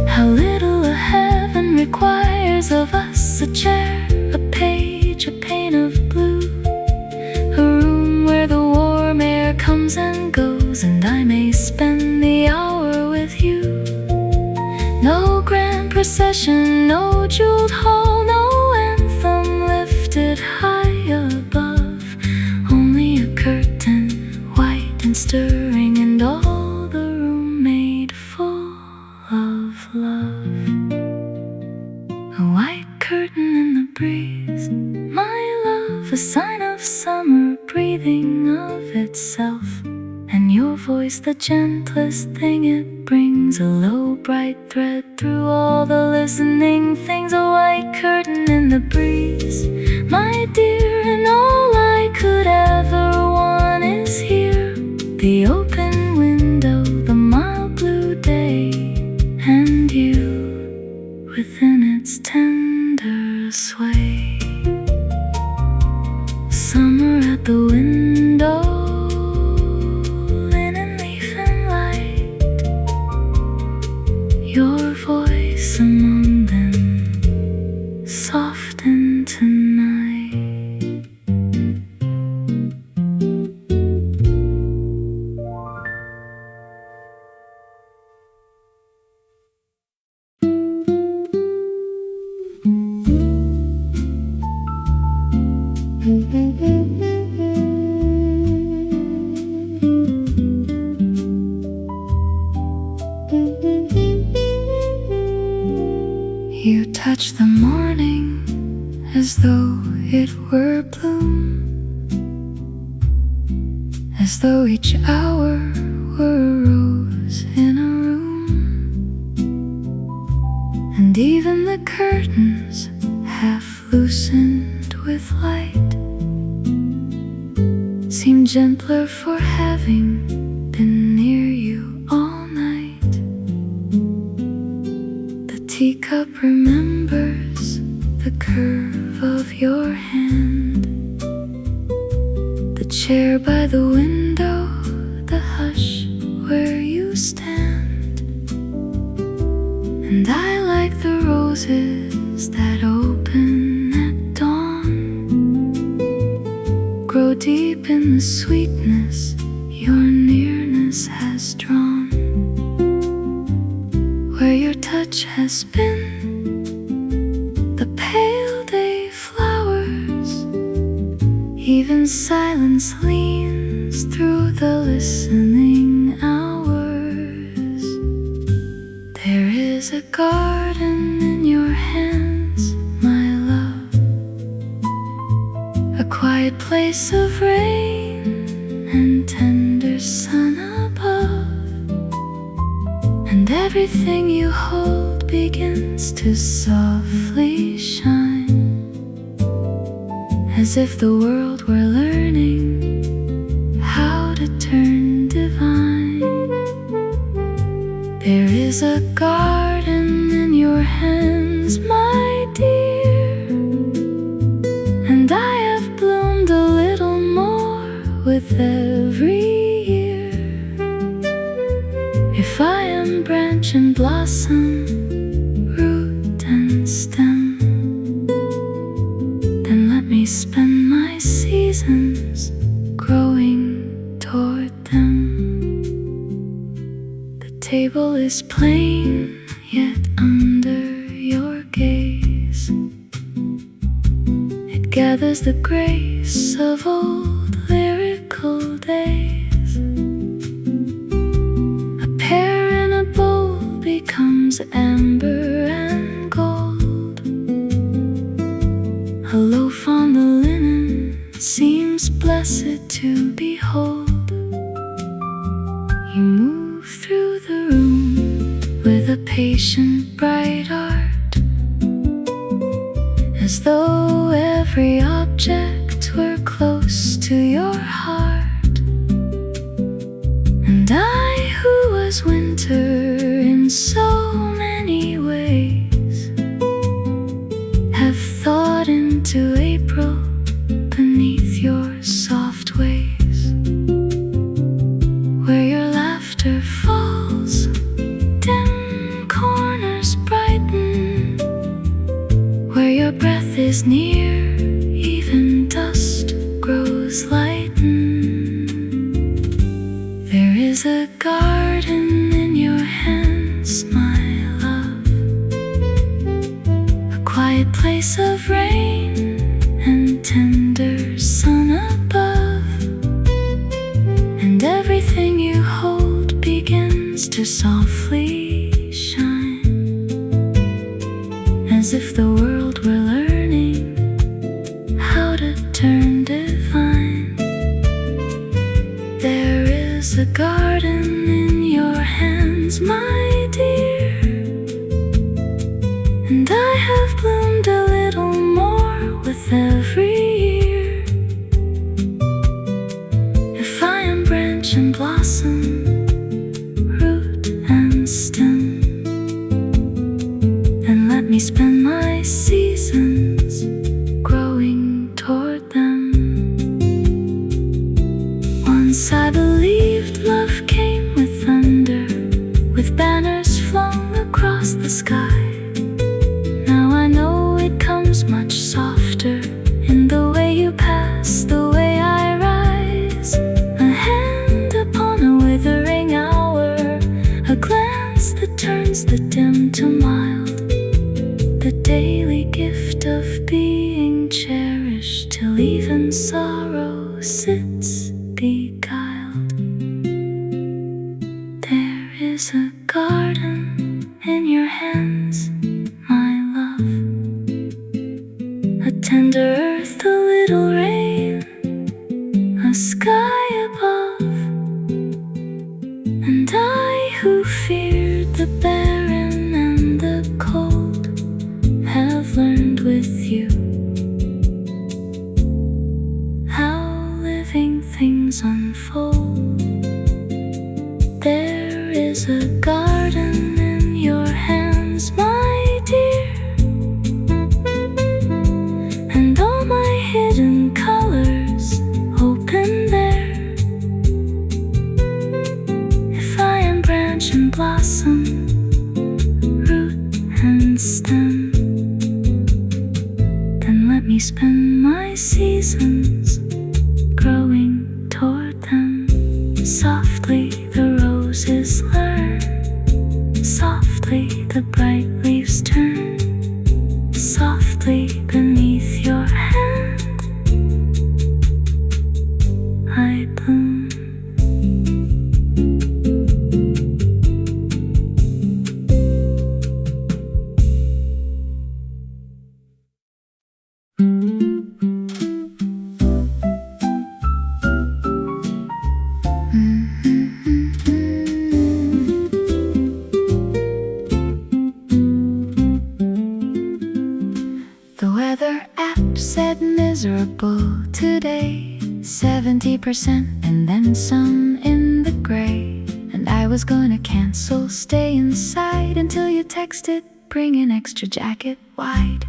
How little a heaven requires of us, a chair, a page, a pane of blue, a room where the warm air comes and goes, and I may spend the hour with you. No grand procession, no jeweled hall, no anthem lifted high above, only a curtain, white and stirring, and all the room made full of love. A white curtain in the breeze, my love, a sign of summer breathing of itself. And your voice, the gentlest thing it brings, a low bright thread through all the listening things. A white curtain in the breeze, my dear, and all I could ever want is here. The open window, the mild blue day, and you within its tender sway. Summer at the window, your voice among them, soften tonight. touch the morning as though it were bloom, as though each hour were a rose in a room. And even the curtains, half loosened with light, seem gentler for having been near you all night. The teacup remembers the curve of your hand, the chair by the window, the hush where you stand. And I like the roses that open at dawn, grow deep in the sweetness your nearness has drawn, where your touch has been the pale day flowers. Even silence leans through the listening hours. There is a garden in your hands, my love, a quiet place of rain and tender sun above. And everything you hold begins to softly shine, as if the world were learning how to turn divine. There is a garden in your hands, my dear, and I have bloomed a little more with every year. If I am branch and blossom, root and stem, then let me spend my seasons growing toward them. The table is plain, yet under your gaze it gathers the grace of old lyrical days. A pear in a bowl becomes amber and gold. A loaf on the linen seems blessed to behold. You move through the room with a patient, bright art, as though every object were close to your heart. And I, who was winter in so many ways, have thawed into April beneath your soft ways, where your laughter falls, dim corners brighten, where your breath is near, even dust grows lightened. There is a garden in your hands, my love, a quiet place of rain and tender sun above. And everything you hold begins to softly shine, as if the world were learning how to turn divine. There is a garden in your hands, my dear, and I have bloomed a little more with every year. If I am branch and blossom, root and stem, then let me spend my seasons growing toward them. Once I believed love came with thunder, with banners flung across the sky. Now I know it comes much softer in the way you pass, the way I rise. A hand upon a withering hour, a glance that turns the dim to mild, the daily gift of being cherished till even sorrow sits beguiled. There is a garden in your hands, my love. feared the barren and the cold have learned with you how living things unfold. There is a garden in your hands, my dear, and all my hidden colors open there. If I am branch and blossom, root and stem, then let me spend my seasons growing toward them. Softly the roses learn, softly the bright leaves turn, softly beneath your hand I bloom. The weather app said miserable today, 70% and then some in the gray. And I was gonna cancel, stay inside until you texted, bring an extra jacket wide.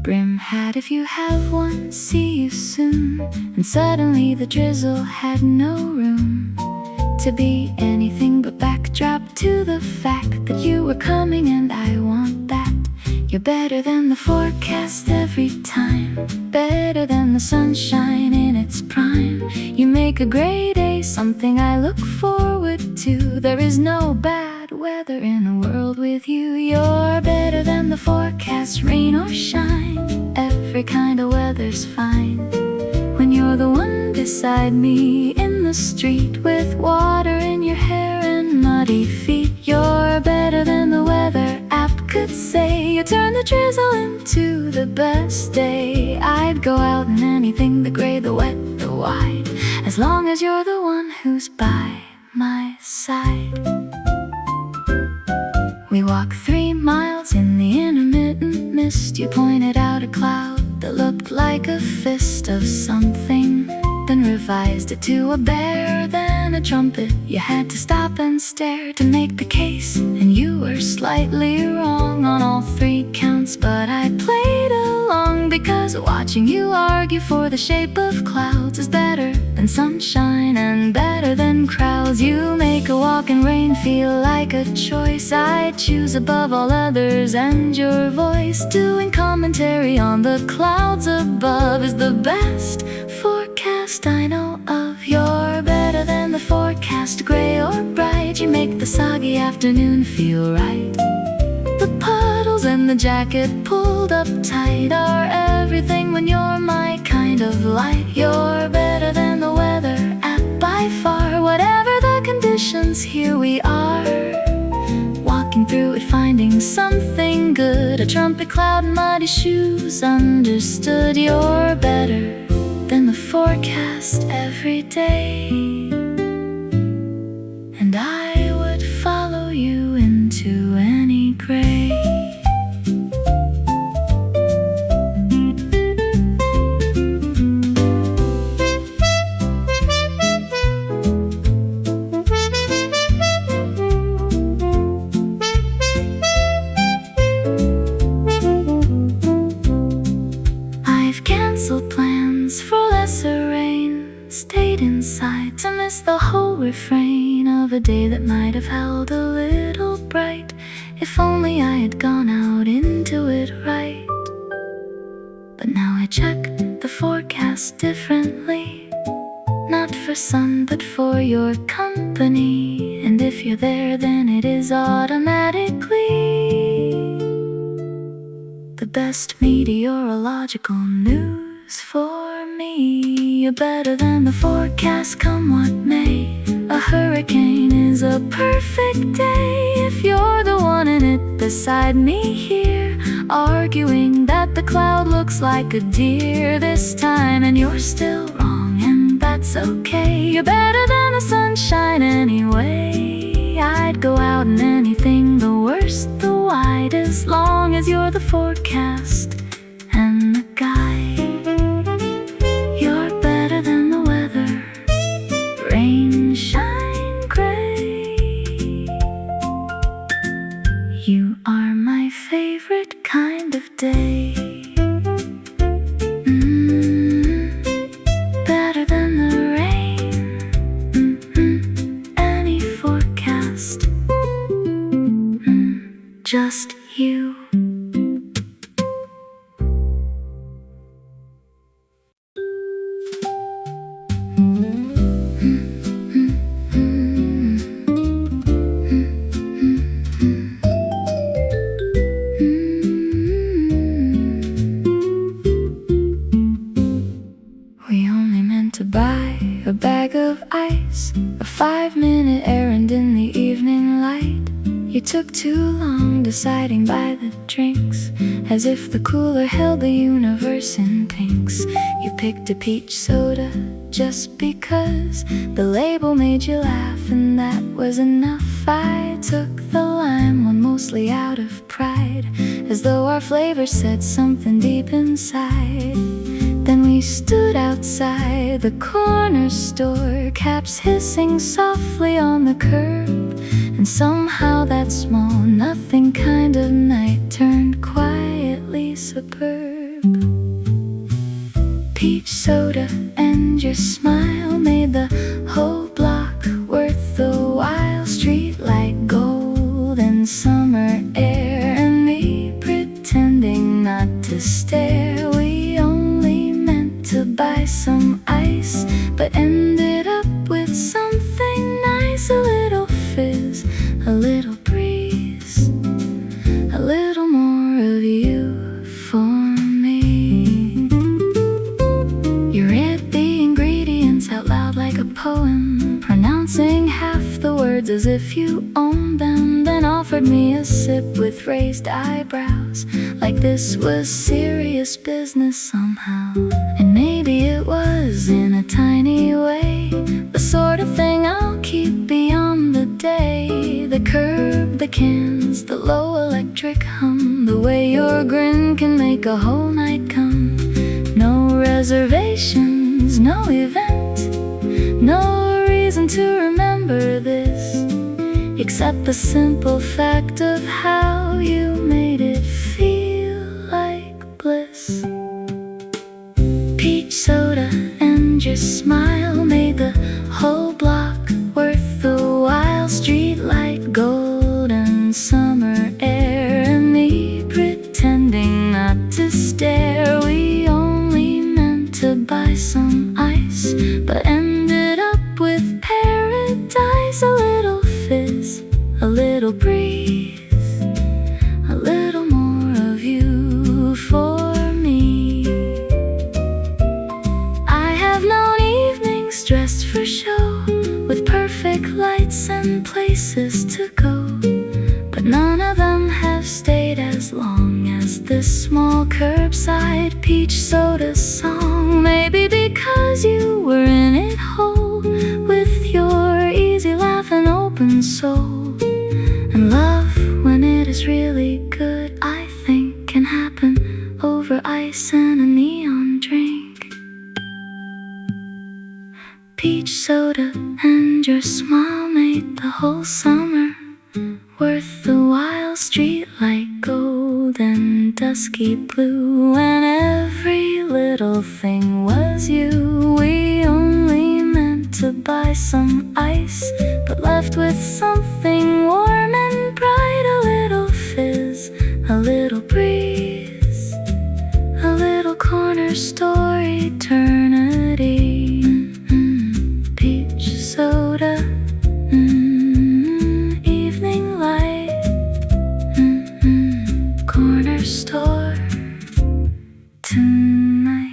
Brim hat if you have one, see you soon. And suddenly the drizzle had no room to be anything but backdrop to the fact that you were coming, and I want that. You're better than the forecast every time, better than the sunshine in its prime. You make a gray day something I look forward to. There is no bad weather in a world with you. You're better than the forecast, rain or shine. Every kind of weather's fine when you're the one beside me in the street, with water in your hair and muddy feet. You're better than the weather app could say. You turn the drizzle into the best day. I'd go out in anything, the gray, the wet, the wide, as long as you're the one who's by my side. We walked 3 miles in the intermittent mist. You pointed out a cloud that looked like a fist of something, then revised it to a bear, then a trumpet. You had to stop and stare to make the case, and you were slightly wrong on all 3 counts. But I played along because watching you argue for the shape of clouds is better than sunshine and better than crowds. You make a walk in rain feel like a choice I choose above all others, and your voice doing commentary on the clouds above is the best forecast I know of. You're better than the forecast, gray or bright. You make the soggy afternoon feel right. The puddles and the jacket pulled up tight are everything when you're my kind of light. You're better than the weather app by far. Whatever the conditions, here we are, walking through it, finding something good. A trumpet cloud and muddy shoes, understood. You're better than the forecast every day, and I would follow you into any gray. I've canceled plans for lesser rain, stayed inside to miss the whole refrain of a day that might have held a little bright, if only I had gone out into it right. But now I check the forecast differently, not for sun but for your company. And if you're there, then it is automatically the best meteorological news for me. You're better than the forecast, come what may. A hurricane is a perfect day if you're the one in it beside me here, arguing that the cloud looks like a deer this time, and you're still wrong, and that's okay. You're better than the sunshine anyway, I'd go out in anything, the worst, the wide, as long as you're the forecast and the guide. You're better than the weather, rain, shine, gray. You are my favorite kind of day. Better than the rain, any forecast, just you. We only meant to buy a bag of ice, a 5-minute errand in the evening light. You took too long deciding by the drinks, as if the cooler held the universe in pinks. You picked a peach soda just because the label made you laugh, and that was enough. I took the lime one mostly out of pride, as though our flavor said something deep inside. Then we stood outside the corner store, caps hissing softly on the curb, and somehow that small nothing kind of night turned quietly superb. Peach soda and your smile made the whole block worth the while. Street light gold and summer air, and me pretending not to stare. We only meant to buy some ice, but ended up with something nice. A little fizz, a little breeze, a little more of you for me. You read the ingredients out loud like a poem, pronouncing half the words as if you owned them, then offered me a sip with raised eyebrows, like this was serious business somehow. And maybe it was in a tiny way, the sort of thing I'll keep beyond the day. The curb, the cans, the low electric hum, the way your grin can make a whole night come. No reservations, no event, no reason to remember this, except the simple fact of how you made it feel like bliss. Peach soda and your smile made the whole block worth the while. Street light gold and summer air, and me pretending not to stare. We only meant to buy some ice, but ended up with paradise. A little fizz, a little breeze, a little more of you for me. I have known evenings dressed for show, with perfect lights and places to go, but none of them have stayed as long as this small curbside peach soda song. Maybe because you were in it whole, with your easy laugh and open soul. And love, when it is really good, I think can happen over ice and a neon drink. Peach soda and your smile made the whole summer worth the while. Street light gold and dusky blue, and every little thing was you. We only meant to buy some ice, but left with something warm and bright. A little fizz, a little breeze, a little corner store eternity. Peach soda, evening light, corner store tonight.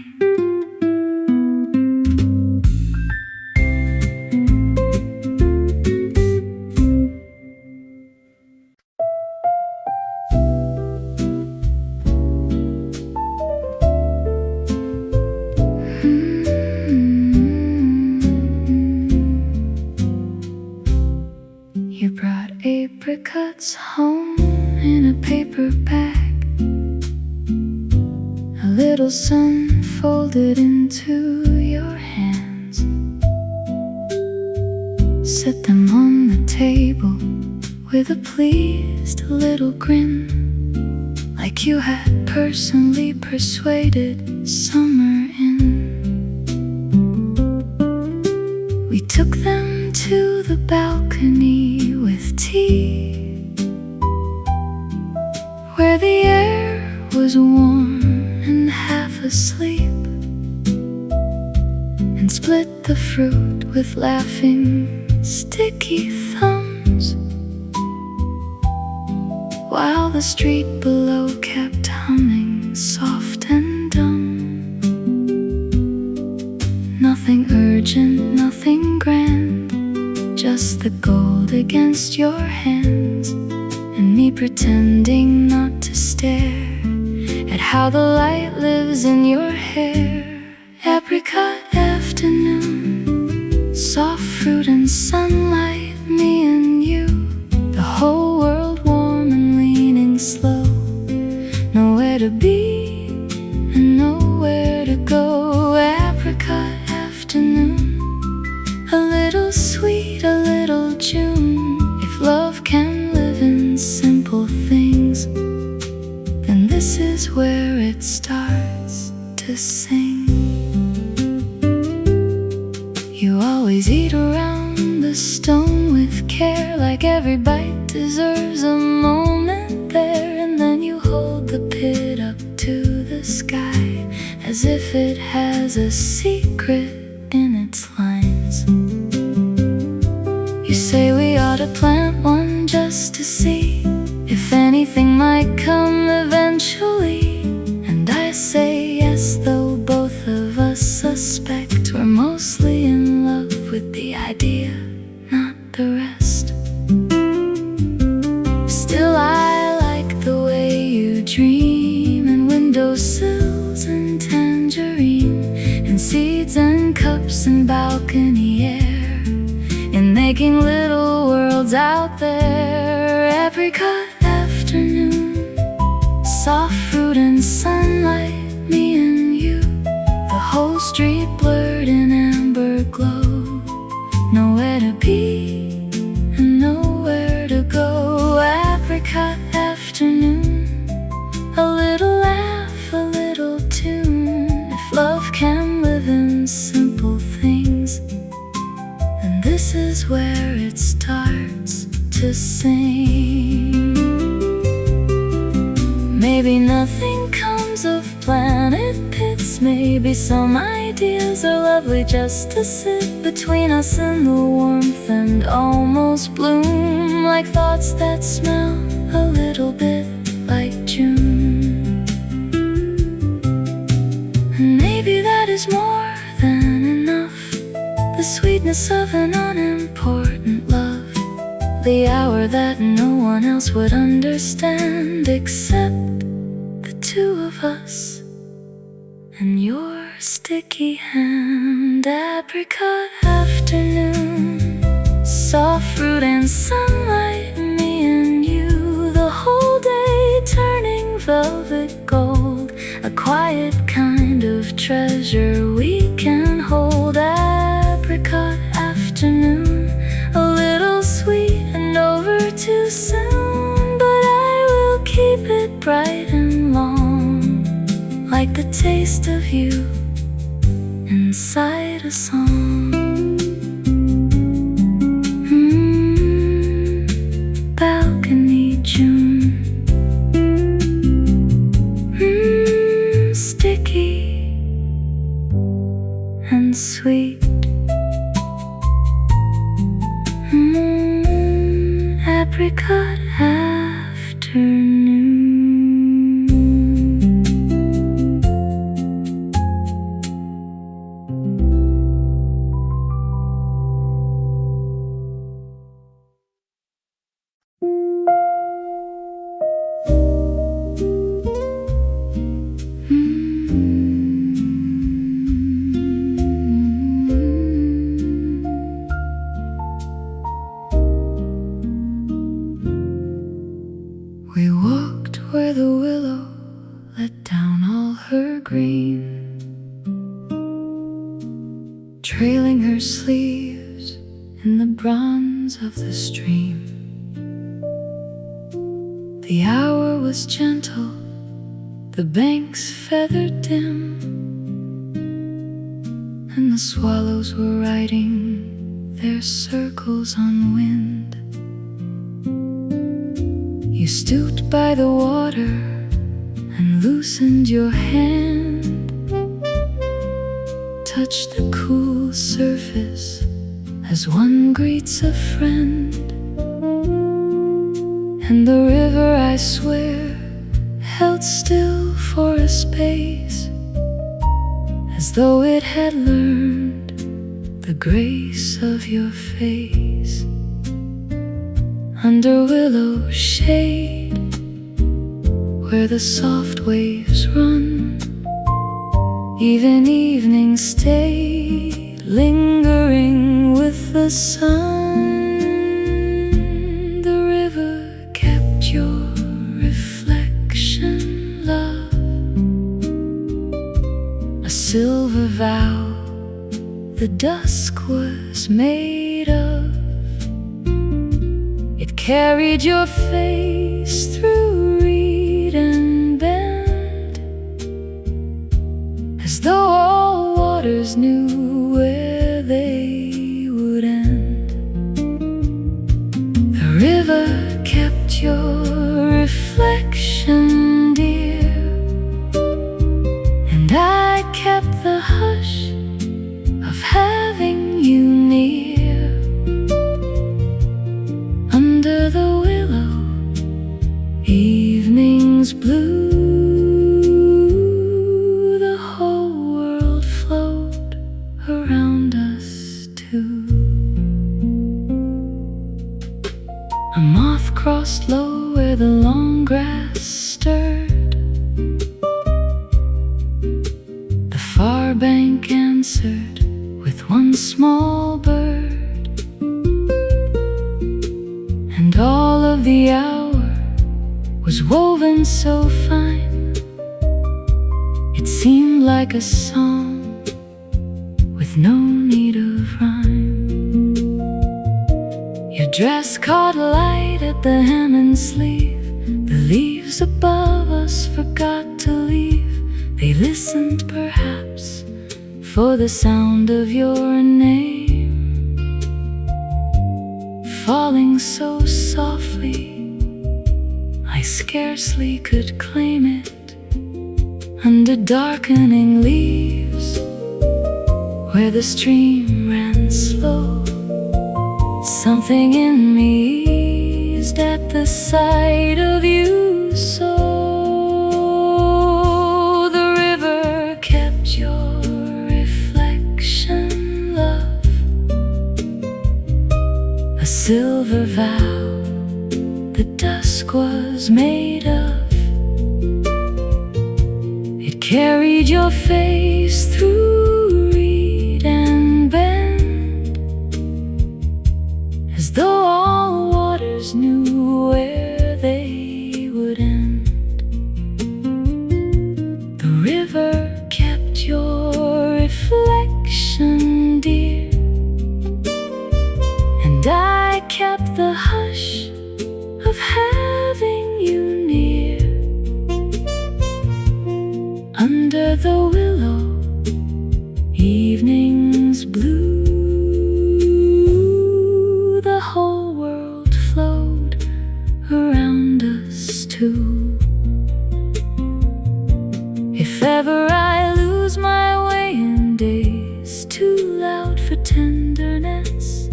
apricots home in a paper bag, a little sun folded into your hands. Set them on the table with a pleased little grin, like you had personally persuaded summer in. We took them to the balcony with tea, where the air was warm and half asleep, and split the fruit with laughing, sticky thumbs, while the street below kept humming soft and dumb. Nothing urgent, nothing grand, just the gold against your hands, and me pretending not to stare at how the light lives in your hair. Apricot afternoon, soft fruit and sunlight, me and you, the whole world warm and leaning slow. Nowhere to be and nowhere to go. Apricot afternoon, a little sweet, a little June. If love can live in simple things, then this is where it starts to sing. You always eat around the stone with care, like every bite deserves a moment there. And then you hold the pit up to the sky, as if it has a secret in its lines. You say we ought to plant one just to see if anything might come eventually. And I say yes, though both of us suspect we're mostly in love with the idea, not the rest. Still, I like the way you dream, and windowsills and tangerine, and seeds and cups and balcony air, and making little worlds out there. Apricot afternoon, soft fruit and sunlight, me and you, the whole street blurred in amber glow. Nowhere to be and nowhere to go. Apricot afternoon, a little laugh, a little tune. If love can live in simple things, then this is where it starts to sing. Maybe nothing comes of planet pits, maybe some ideas are lovely just to sit between us in the warmth and almost bloom, like thoughts that smell a little bit like June. And maybe that is more than enough, the sweetness of an unimportant love, the hour that no one else would understand except the two of us and your sticky hand. Apricot afternoon, soft fruit and sunlight, me and you, the whole day turning velvet gold, a quiet kind of treasure we can hold. Apricot afternoon, a little sweet and over too soon, but I will keep it bright and long, like the taste of you inside a song. Balcony June, sticky and sweet. Apricot afternoon. where the willow let down all her green, trailing her sleeves in the bronze of the stream. The hour was gentle, the banks feathered dim, and the swallows were riding their circles on wind. You stooped by the water and loosened your hand, touched the cool surface as one greets a friend. And the river, I swear, held still for a space, as though it had learned the grace of your face. Under willow shade, where the soft waves run, even evening stayed, lingering with the sun. The river kept your reflection, love, a silver vow the dusk was made of. It carried your face through reed and bend, as though all waters knew where they would end. The river kept your reflection dear, and I kept the hush of having you near. Under the willow, evenings blue, the whole world flowed around us too. A moth crossed low where the long grass stirred, the far bank answered with one small bird. And all of the hour was woven so fine, it seemed like a song with no need of rhyme. Your dress caught light at the hem and sleeve, the leaves above us forgot to leave. They listened perhaps for the sound of your name, falling so softly I scarcely could claim it. Under darkening leaves, where the stream ran slow, something in me eased at the sight of you so. The river kept your reflection, love, a silver vow the dusk was made of. It carried your face through reed and bend, as though all waters knew where they would end. The river kept your reflection dear, and I kept the hush of having you near. Under the willow, evenings blue, the whole world flowed around us too. If ever I lose my way in days too loud for tenderness,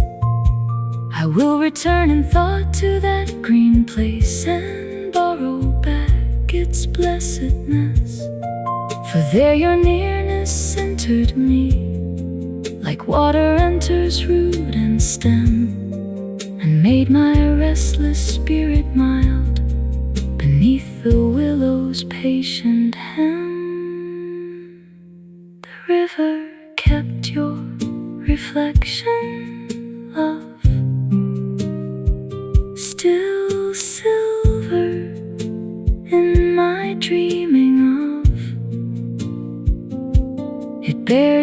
I will return in thought to that green place and borrow back its blessedness. For there your nearness entered me, like water enters root and stem, and made my restless spirit mild beneath the willow's patient hem. The river kept your reflection, love, still silver in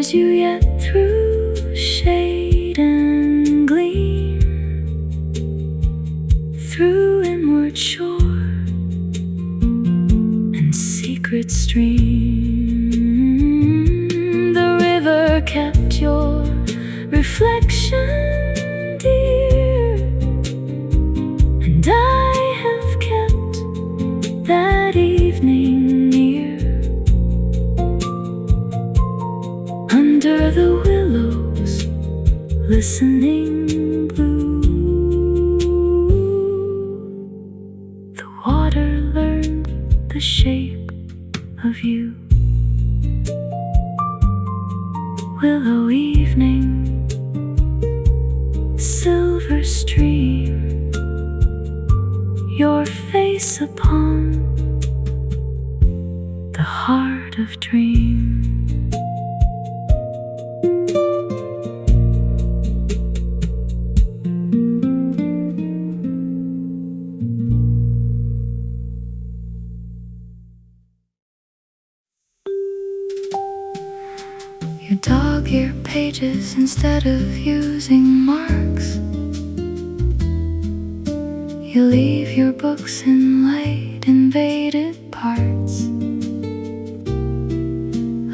inspires you yet through shade and gleam, through inward shore and secret stream. The river kept your reflection dear, and I have kept that evening near. Under the willows, listening blue, the water learned the shape of you. Willow evening, silver stream, your face upon the heart of dream. You dog-eared pages instead of using marks. You leave your books in light invaded parts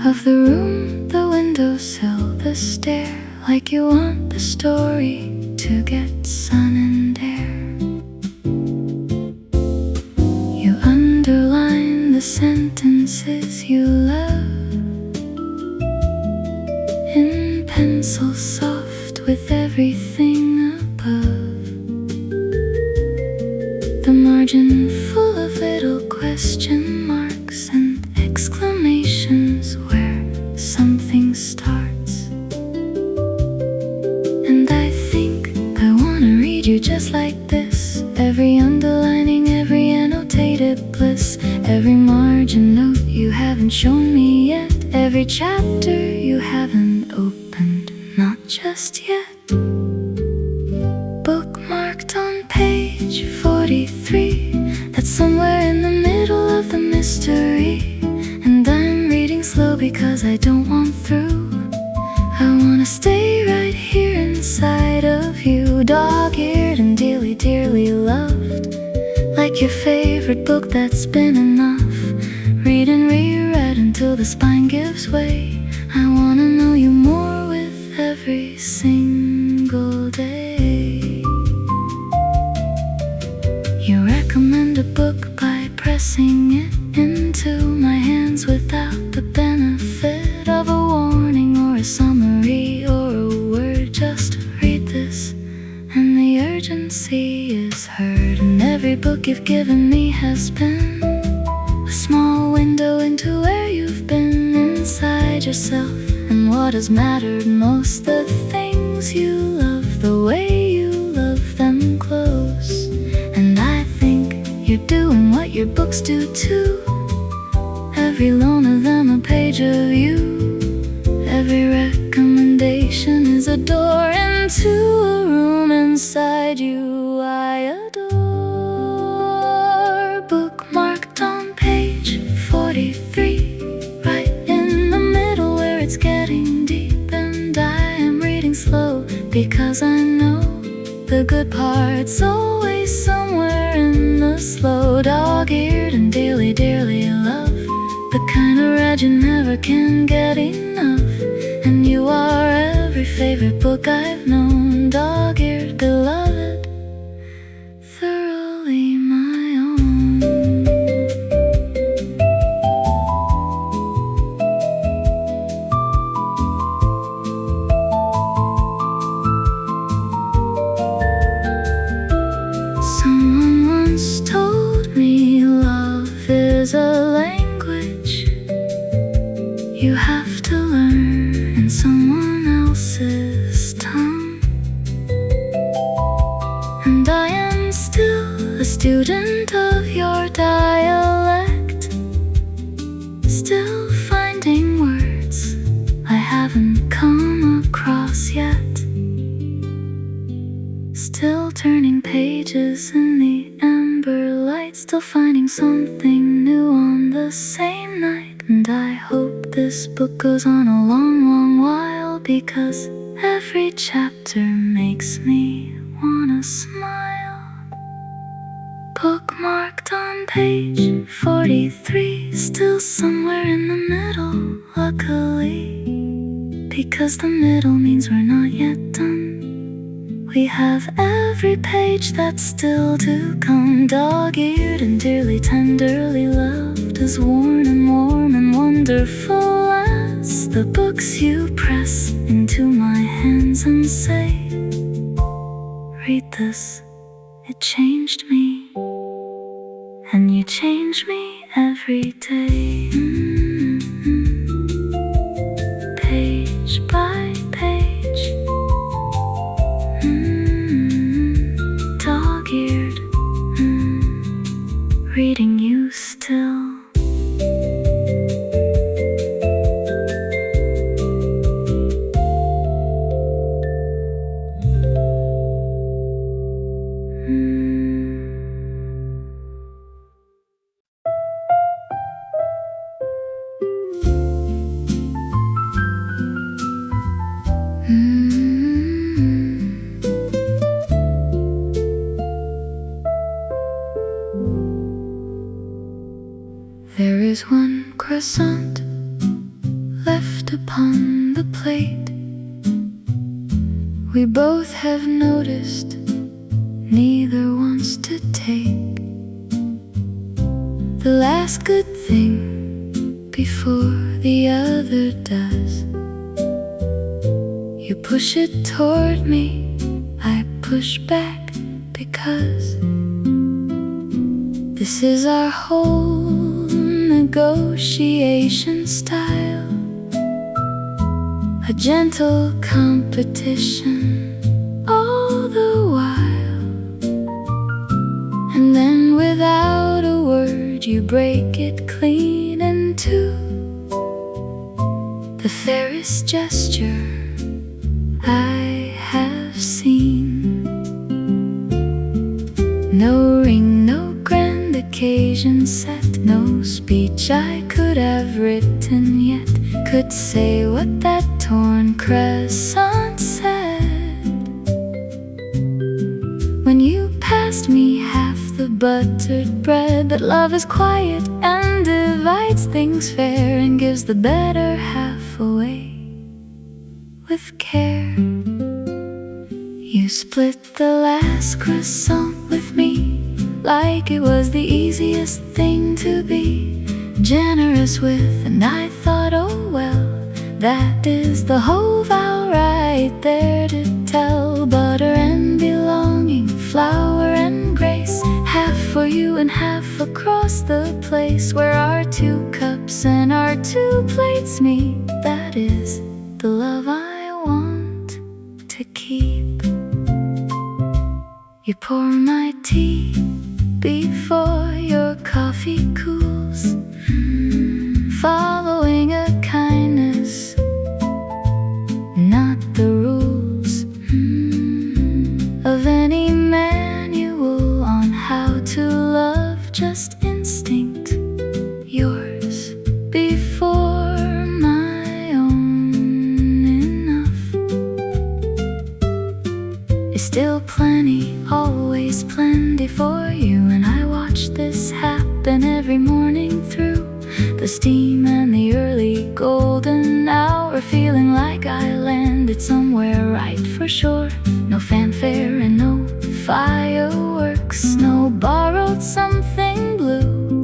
of the room, the windowsill, the stair, like you want the story to get sun and air. You underline the sentences you love in pencil soft with everything above, the margin full of little question marks and exclamations where something starts. And I think I wanna read you just like this, every underlining, every annotated bliss, every margin note you haven't shown me yet, every chapter you haven't opened, not just yet. Bookmarked on page 43, that's somewhere in the middle of the mystery. And I'm reading slow because I don't want through. I wanna stay right here inside of you, dog-eared and dearly, dearly loved, like your favorite book that's been enough. Read and reread until the spine gives way. I wanna know you more with every single day. You recommend a book by pressing it into my hands without the benefit of a warning or a summary or a word. Just read this and the urgency is heard. And every book you've given me has been a small window into where you've been inside yourself, and what has mattered most, the things you love, the way you love them close. And I think you're doing what your books do too, every loan of them a page of you, every recommendation is a door into a room inside you I adore. Bookmarked on page 43, right in the middle where it's getting deep, and I am reading slow because I know the good part's always somewhere in the slow. Dog-eared and dearly, dearly loved, the kind of read you never can get enough. And you are every favorite book I've known, dog-eared, beloved, thoroughly my own. Someone once told me love is a language you have to learn in someone else's tongue. And I am still a student of your dialect, still finding words I haven't come across yet, still turning pages in the amber light, still finding something new on the same night. And I hope this book goes on a long, long because every chapter makes me wanna smile. Bookmarked on page 43, still somewhere in the middle, luckily, because the middle means we're not yet done. We have every page that's still to come, dog-eared and dearly, tenderly loved, as worn and warm and wonderful as the books you press into my hands and say, read this, it changed me, and you change me every day. Page by page, dog-eared, reading you still. There is one croissant left upon the plate. We both have noticed, neither wants to take the last good thing before the other does. You push it toward me, I push back, because this is our whole negotiation style, a gentle competition all the while. And then without a word you break it clean in two, the fairest gesture I have seen. No ring, no grand occasion set, no speech I could have written yet could say what that torn croissant said. When you passed me half the buttered bread, that love is quiet and divides things fair and gives the better half away with care. You split the last croissant with me like it was the easiest thing to be generous with, and I thought, oh well, that is the whole vow right there to tell. Butter and belonging, flour and grace, half for you and half across the place where our 2 cups and our 2 plates meet. That is the love I want to keep. You pour my tea before your coffee cools, following a kindness, not the rules of any manual on how to love, just instinct, yours before my own. Enough is still plenty, always plenty for you, and I watch this happen every morning through the steam and the early golden hour, feeling like I landed somewhere right for sure. No fanfare and no fireworks, no borrowed something blue,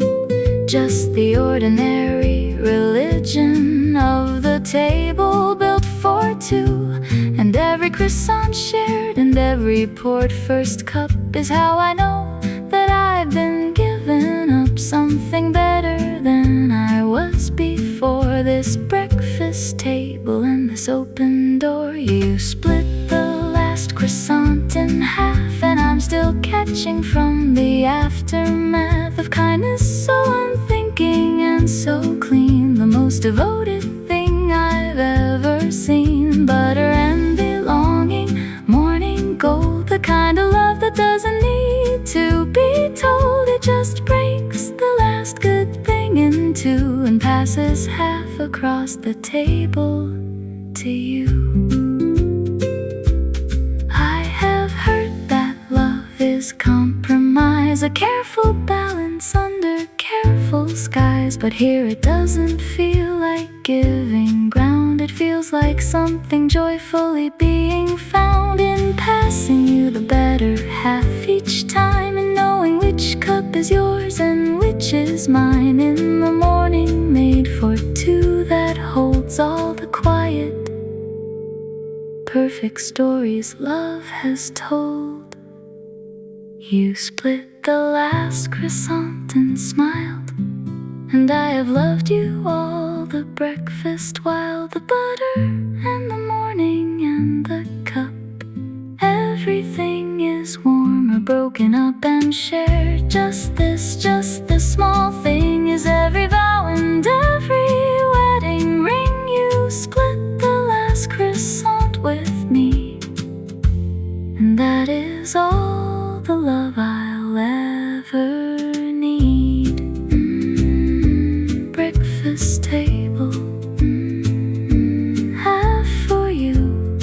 just the ordinary religion of the table built for 2. And every croissant shared and every poured first cup is how I know that I've been given up something better than I was before. This breakfast table and this open door, you split the last croissant in half, and I'm still catching from the aftermath of kindness so unthinking and so clean, the most devoted thing I've ever seen. Butter and belonging, morning gold, the kind of love that doesn't need to be told. It just breaks the last good thing in two and passes half across the table see you. I have heard that love is compromise, a careful balance under careful skies. But here it doesn't feel like giving ground. It feels like something joyfully being found in passing you the better half each time, and knowing which cup is yours and which is mine. In the morning made for two that holds all the quiet, perfect stories love has told. You split the last croissant and smiled, and I have loved you all the breakfast while the butter and the morning and the cup. Everything is warm or broken up and shared. Just this small thing is every vow and every wedding ring. You split the last croissant with me, and that is all the love I'll ever need. Breakfast table, half for you,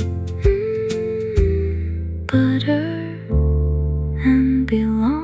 butter and belonging.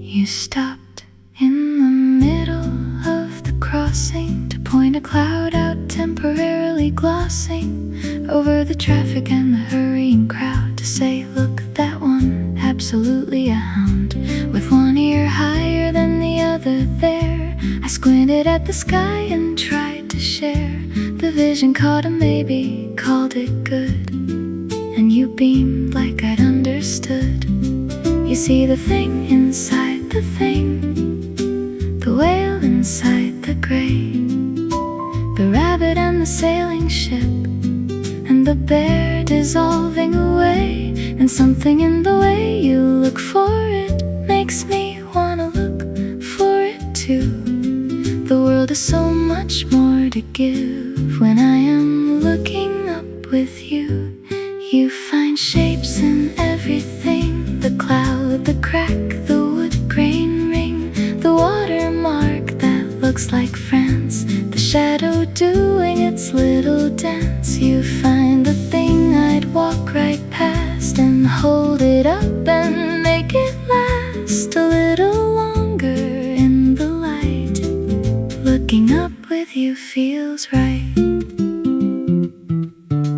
You stopped in the middle of the crossing to point a cloud out, temporarily glossing over the traffic and the hurrying crowd, to say, look, that one, absolutely a hound, with one ear higher than the other there. I squinted at the sky and tried to share the vision, caught a maybe, called it good, and you beamed like I'd understood. You see the thing inside the thing, the whale inside the gray, the rabbit and the sailing ship, and the bear dissolving away. And something in the way you look for it makes me wanna look for it too. The world is so much more to give when I am looking up with you. You find shapes in everything, the cloud, the crack, the wood grain ring, the watermark that looks like France, the shadow doing its little dance. You find the thing I'd walk right past and hold it up and make it last a little longer in the light. Looking up with you feels right.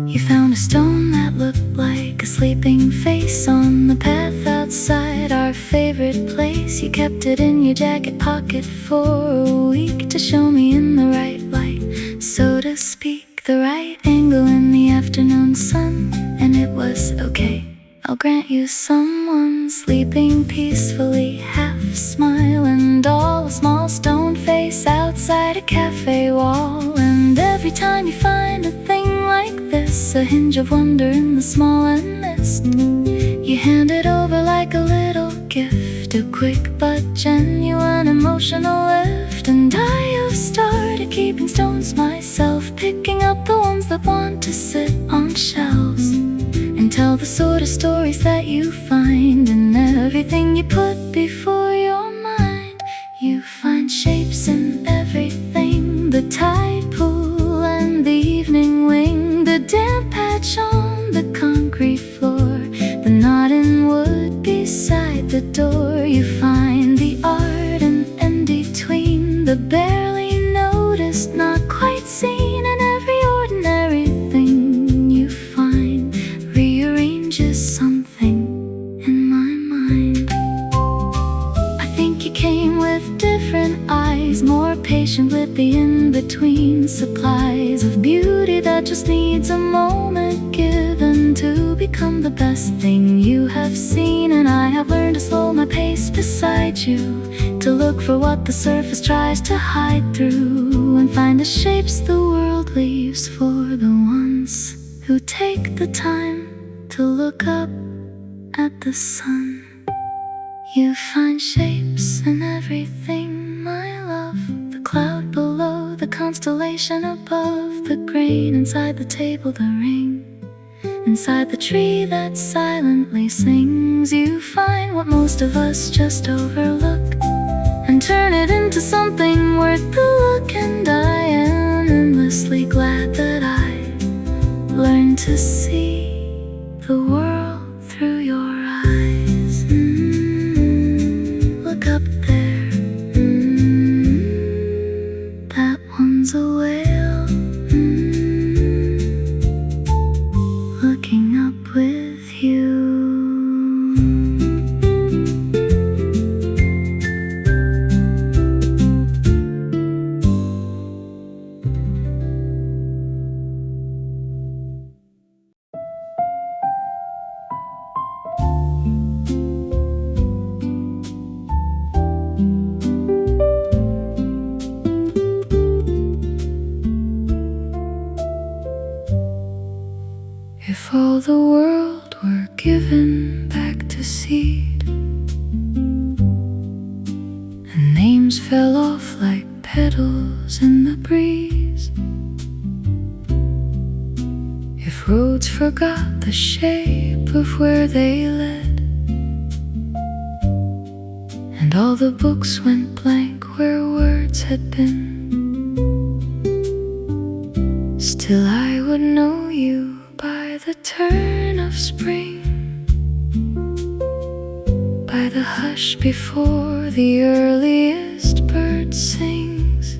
You found a stone that looked like a sleeping face on the path outside our favorite place. You kept it in your jacket pocket for a week to show me in the right light, so to speak, the right angle in the afternoon sun. And it was okay, I'll grant you, someone sleeping peacefully, half smile and all, a small stone face outside a cafe wall. And every time you find a thing like this, a hinge of wonder in the small and mist, you hand it over like a little gift, a quick but genuine emotional lift. And I have started keeping stones myself, picking up the ones that want to sit on shelves and tell the sort of stories that you find in everything you put before your mind. You find shapes in everything, the tide pool and the evening wing, the damp patch on the concrete floor, the knot in wood beside the door. You find the art and in between, the barely noticed, not quite seen, and every ordinary thing you find rearranges something in my mind. I think you came with different eyes, more patient with the in-between, supplies of beauty that just needs a moment given to become the best thing you have seen. And I have learned to slow my pace beside you, to look for what the surface tries to hide through, and find the shapes the world leaves for the ones who take the time to look up at the sun. You find shapes in everything, my love. The cloud below, the constellation above, the grain inside the table, the ring inside the tree that silently sings. You find what most of us just overlook and turn it into something worth the look. And I am endlessly glad that I learned to see the world through your eyes. Look up there, that one's a whale, looking up with you. If all the world were given back to seed, and names fell off like petals in the breeze, if roads forgot the shape of where they led, and all the books went blank where words had been, still I would know you by the turn of spring, by the hush before the earliest bird sings,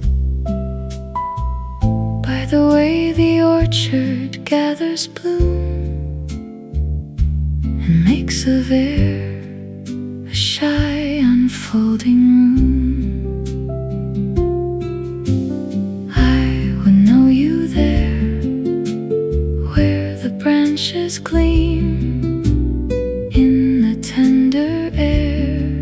by the way the orchard gathers bloom and makes of air a shy unfolding room. I would know you there where the branches gleam in the tender air,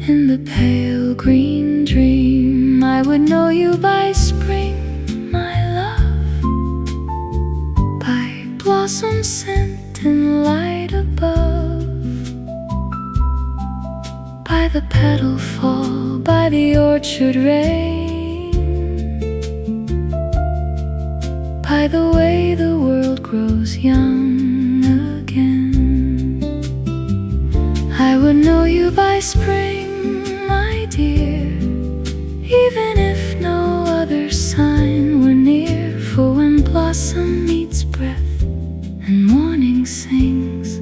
in the pale green dream. I would know you by spring, my love, by blossom scent and light above, by the petal fall, by the orchard rain, by the way the world grows young again. I would know you by spring, my dear, even if no other sign were near. For when blossom meets breath and morning sings,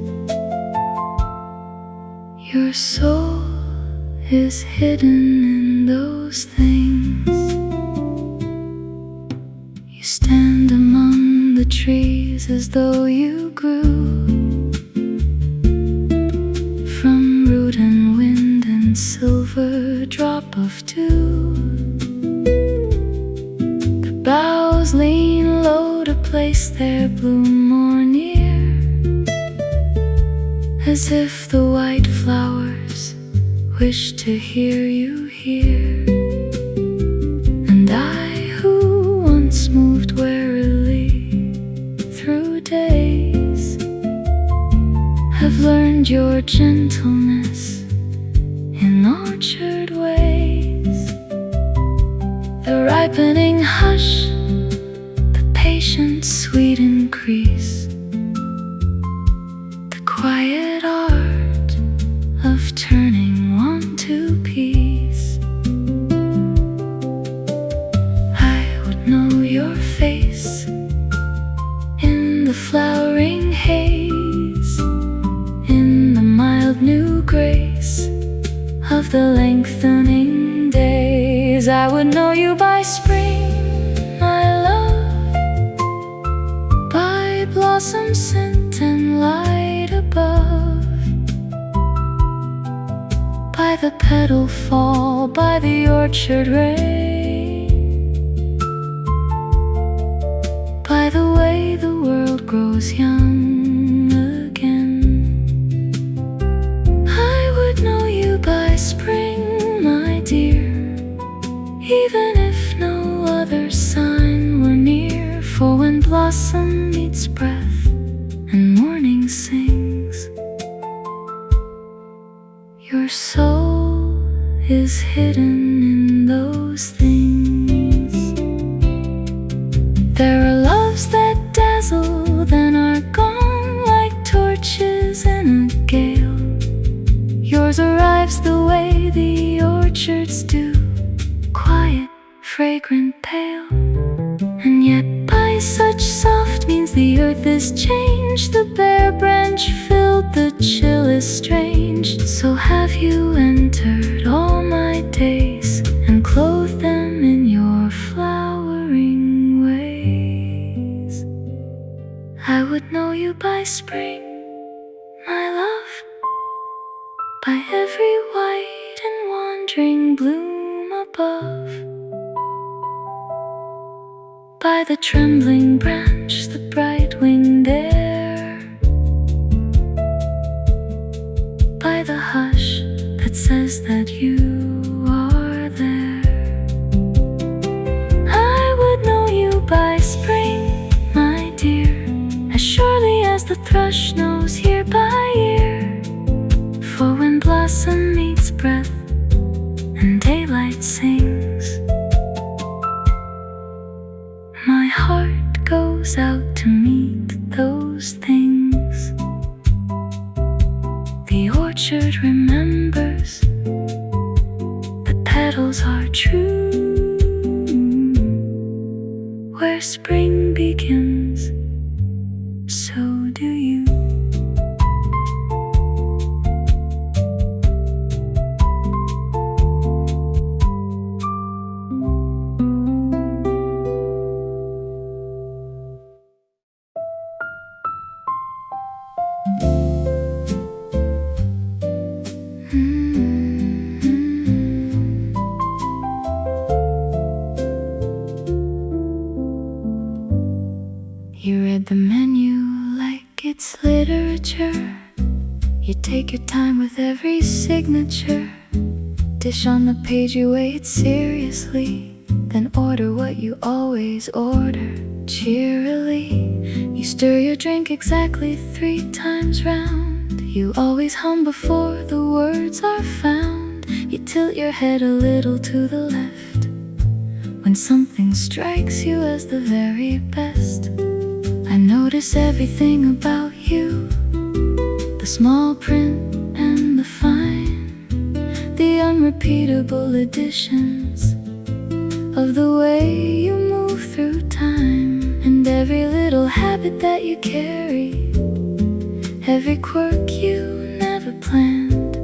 your soul is hidden in those things. You stand among the trees as though you grew from root and wind and silver drop of dew. The boughs lean low to place their bloom more near, as if the white flowers wish to hear you here. And I, who once moved warily through days, have learned your gentleness in orchard ways. The ripening hush, the patient sweet increase, the quiet art of turning one to peace. I would know your face in the flowering haze, in the mild new grace of the lengthening days. I would know you by spring, my love, by blossom scent and light above, by the petal fall, by the orchard rain, by the way the world grows young again. I would know you by spring, my dear, even if no other sign were near. For when blossom meets breath and morning sings, your soul the orchards do, quiet, fragrant, pale. And yet by such soft means the earth is changed. The bare branch filled, the chill is strange. So have you entered all my days and clothed them in your flowering ways? I would know you by spring, my love, by every white and wandering bloom above, by the trembling branch, the bright-winged air, by the hush that says that you are there. I would know you by spring, my dear, as surely as the thrush knows year by year. For when blossom meets breath and daylight sings, my heart goes out to meet those things. The orchard remembers, the petals are true. Where spring begins, so do you. You read the menu like it's literature. You take your time with every signature. Dish on the page, you weigh it seriously, then order what you always order, cheerily. You stir your drink exactly 3 times round. You always hum before the words are found. You tilt your head a little to the left when something strikes you as the very best. I notice everything about you, the small print and the fine, the unrepeatable additions of the way you move through time. And every little habit that you carry, every quirk you never planned,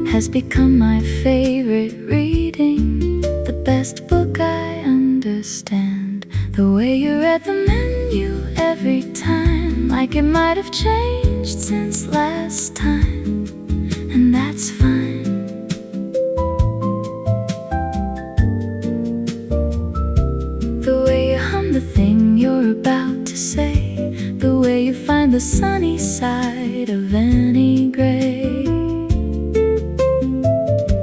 has become my favorite reading, the best book I understand. The way you read the menu every time, like it might have changed since last time, and that's fine. The way you hum the thing you're about to say, the way you find the sunny side of any gray.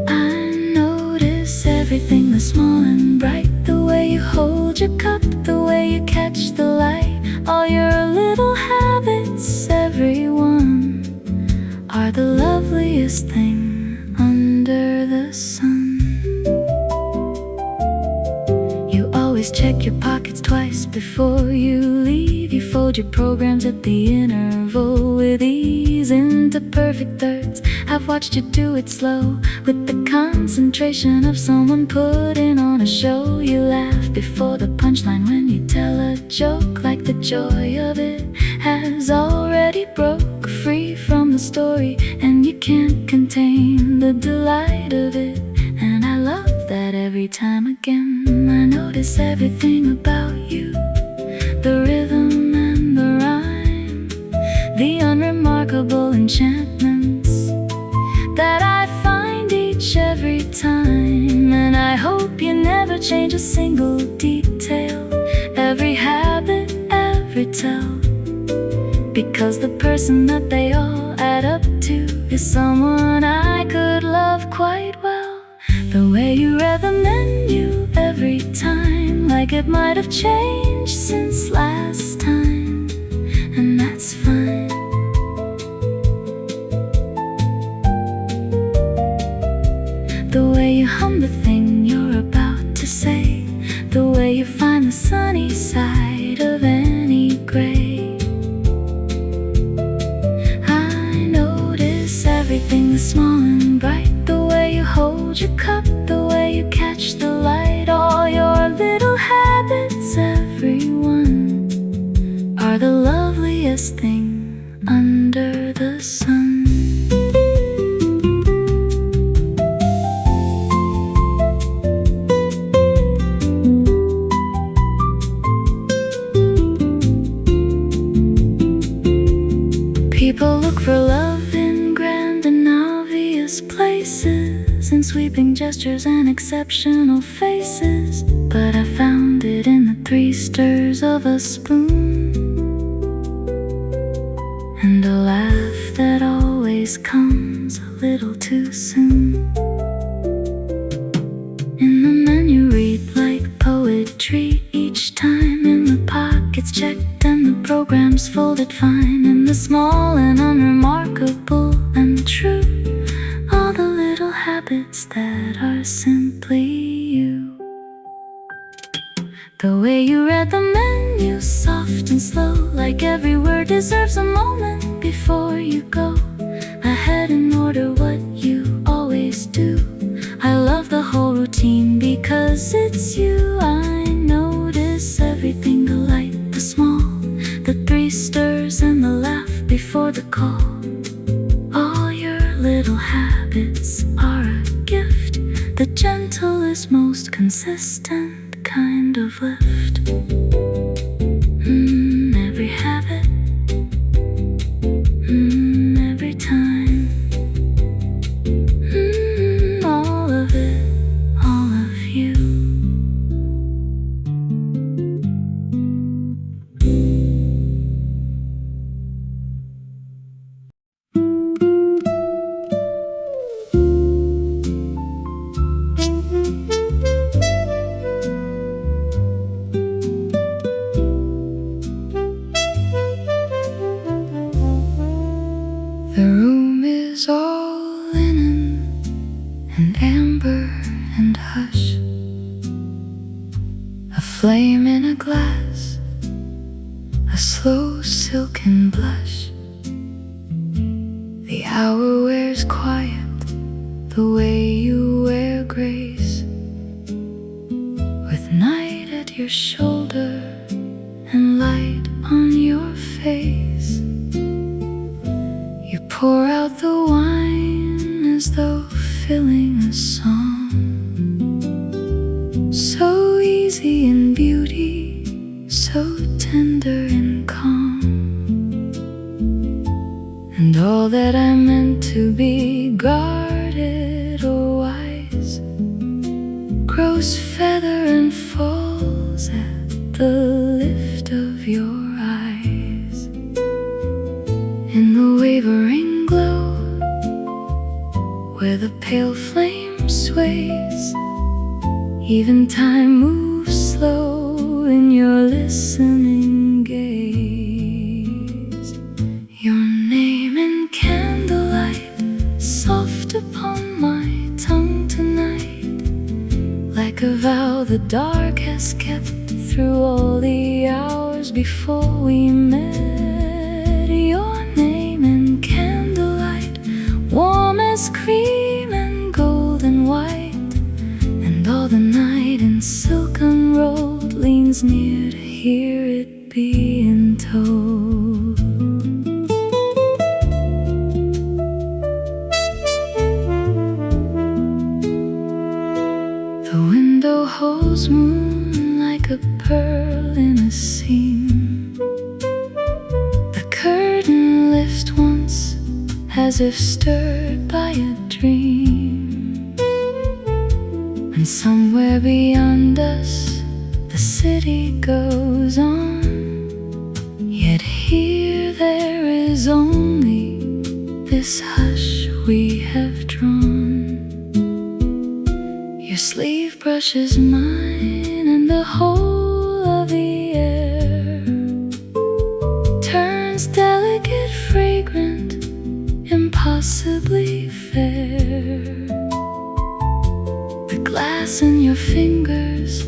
I notice everything, the small and bright, the way you hold your cup, the way you catch the light. All your little habits, every one, are the loveliest thing under the sun. You always check your pockets twice before you leave. You fold your programs at the interval with ease into perfect thirds. I've watched you do it slow, with the concentration of someone putting on a show. You laugh before the punchline when you tell a joke, like the joy of it has already broke free from the story, and you can't contain the delight of it. And I love that every time again. I notice everything about you, the rhythm and the rhyme, the unremarkable enchantments that I find each every time. And I hope you never change a single detail, every habit, every tell, because the person that they all add up to is someone I could love quite well. The way you read the menu every time, like it might have changed since last time, and that's fine. The way you hum the thing you're about to say, the way you find the sunny side of any gray. I notice everything, the small and bright, the way you hold your cup, the way you catch the light. All your little habits, everyone, are the loveliest thing under the sun. People look for love in grand and obvious places, in sweeping gestures and exceptional faces. But I found it in the 3 stirs of a spoon, and a laugh that always comes a little too soon. In the menu read like poetry each time, in the pockets checked and the programs folded fine, in the small and unremarkable and true, all the little habits that are simply you. The way you read the menu, soft and slow, like every word deserves a moment before you go ahead and order what you always do. I love the whole routine because it's you. I notice everything, the light, the small, the 3 stirs and the laugh before the call. All your little habits are a gift, the gentlest, most consistent kind of lift. Every habit, every time, all of it, all of you. The room is all linen and amber and hush, a flame in a glass, a slow silken blush. The hour wears quiet, the way you wear grace, with night at your shoulder and light on your face. You pour out the wine as though filling a song, so easy in beauty, so tender and calm. And all that I meant to be guarded or wise grows feather and falls at the lift of your eyes. In the wavering glow, where the pale flame sways, even time moves slow in your listening gaze. Your name in candlelight, soft upon my tongue tonight, like a vow the dark has kept through all the hours before we met. Your name in candlelight, warm as cream and golden white, and all the night in silk unrolled leans near to hear it being told. The window holds moon like a pearl in a seam. The curtain lifts once, as if stirred by a dream. And somewhere beyond us, the city goes on. Yet here there is only this hush we have drawn. Your sleeve brushes mine, and the whole of the air turns delicate, fragrant, impossibly fair. The glass in your fingers,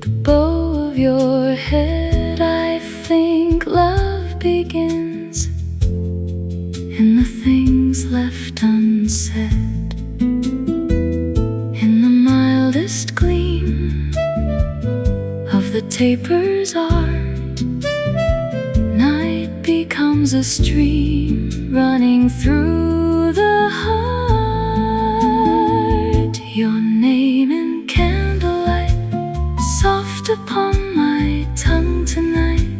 the bow of your head, I think love begins in the things left unsaid. taper's art. Night becomes a stream running through the heart. Your name in candlelight, soft upon my tongue tonight,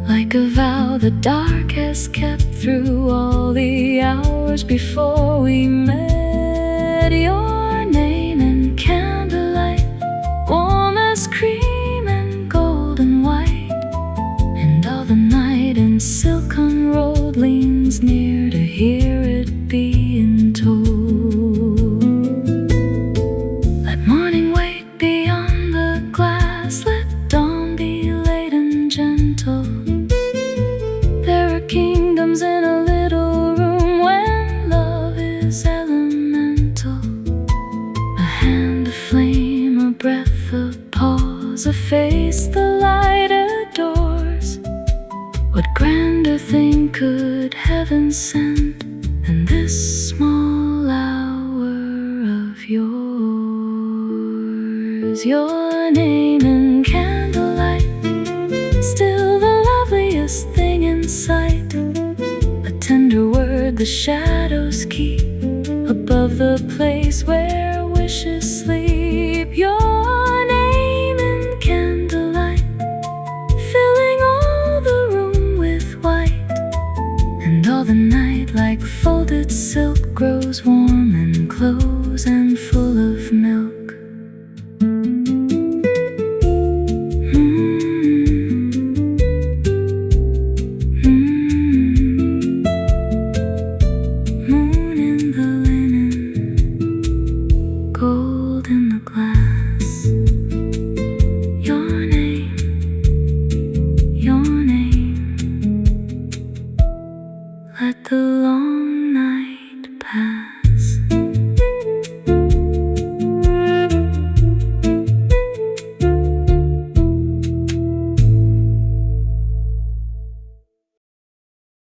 like a vow the dark has kept through all the hours before we met. Your name in candlelight, warm as cream and golden white, and all the night in silk unrolled leans near to hear it being told. Let morning wait beyond the glass, let dawn be late and gentle. There are kingdoms in a little room when love is elemental. A hand, a flame, a breath, a pause, a face the light adores. What grander thing could heaven send than this small hour of yours? Your name in candlelight, still the loveliest thing in sight. A tender word the shadows keep above the place where wishes sleep. Your name in candlelight, filling all the room with white, and all the night like folded silk grows warm and close and full of milk. Moon in the linen, gold in the glass. Your name, your name. Let the long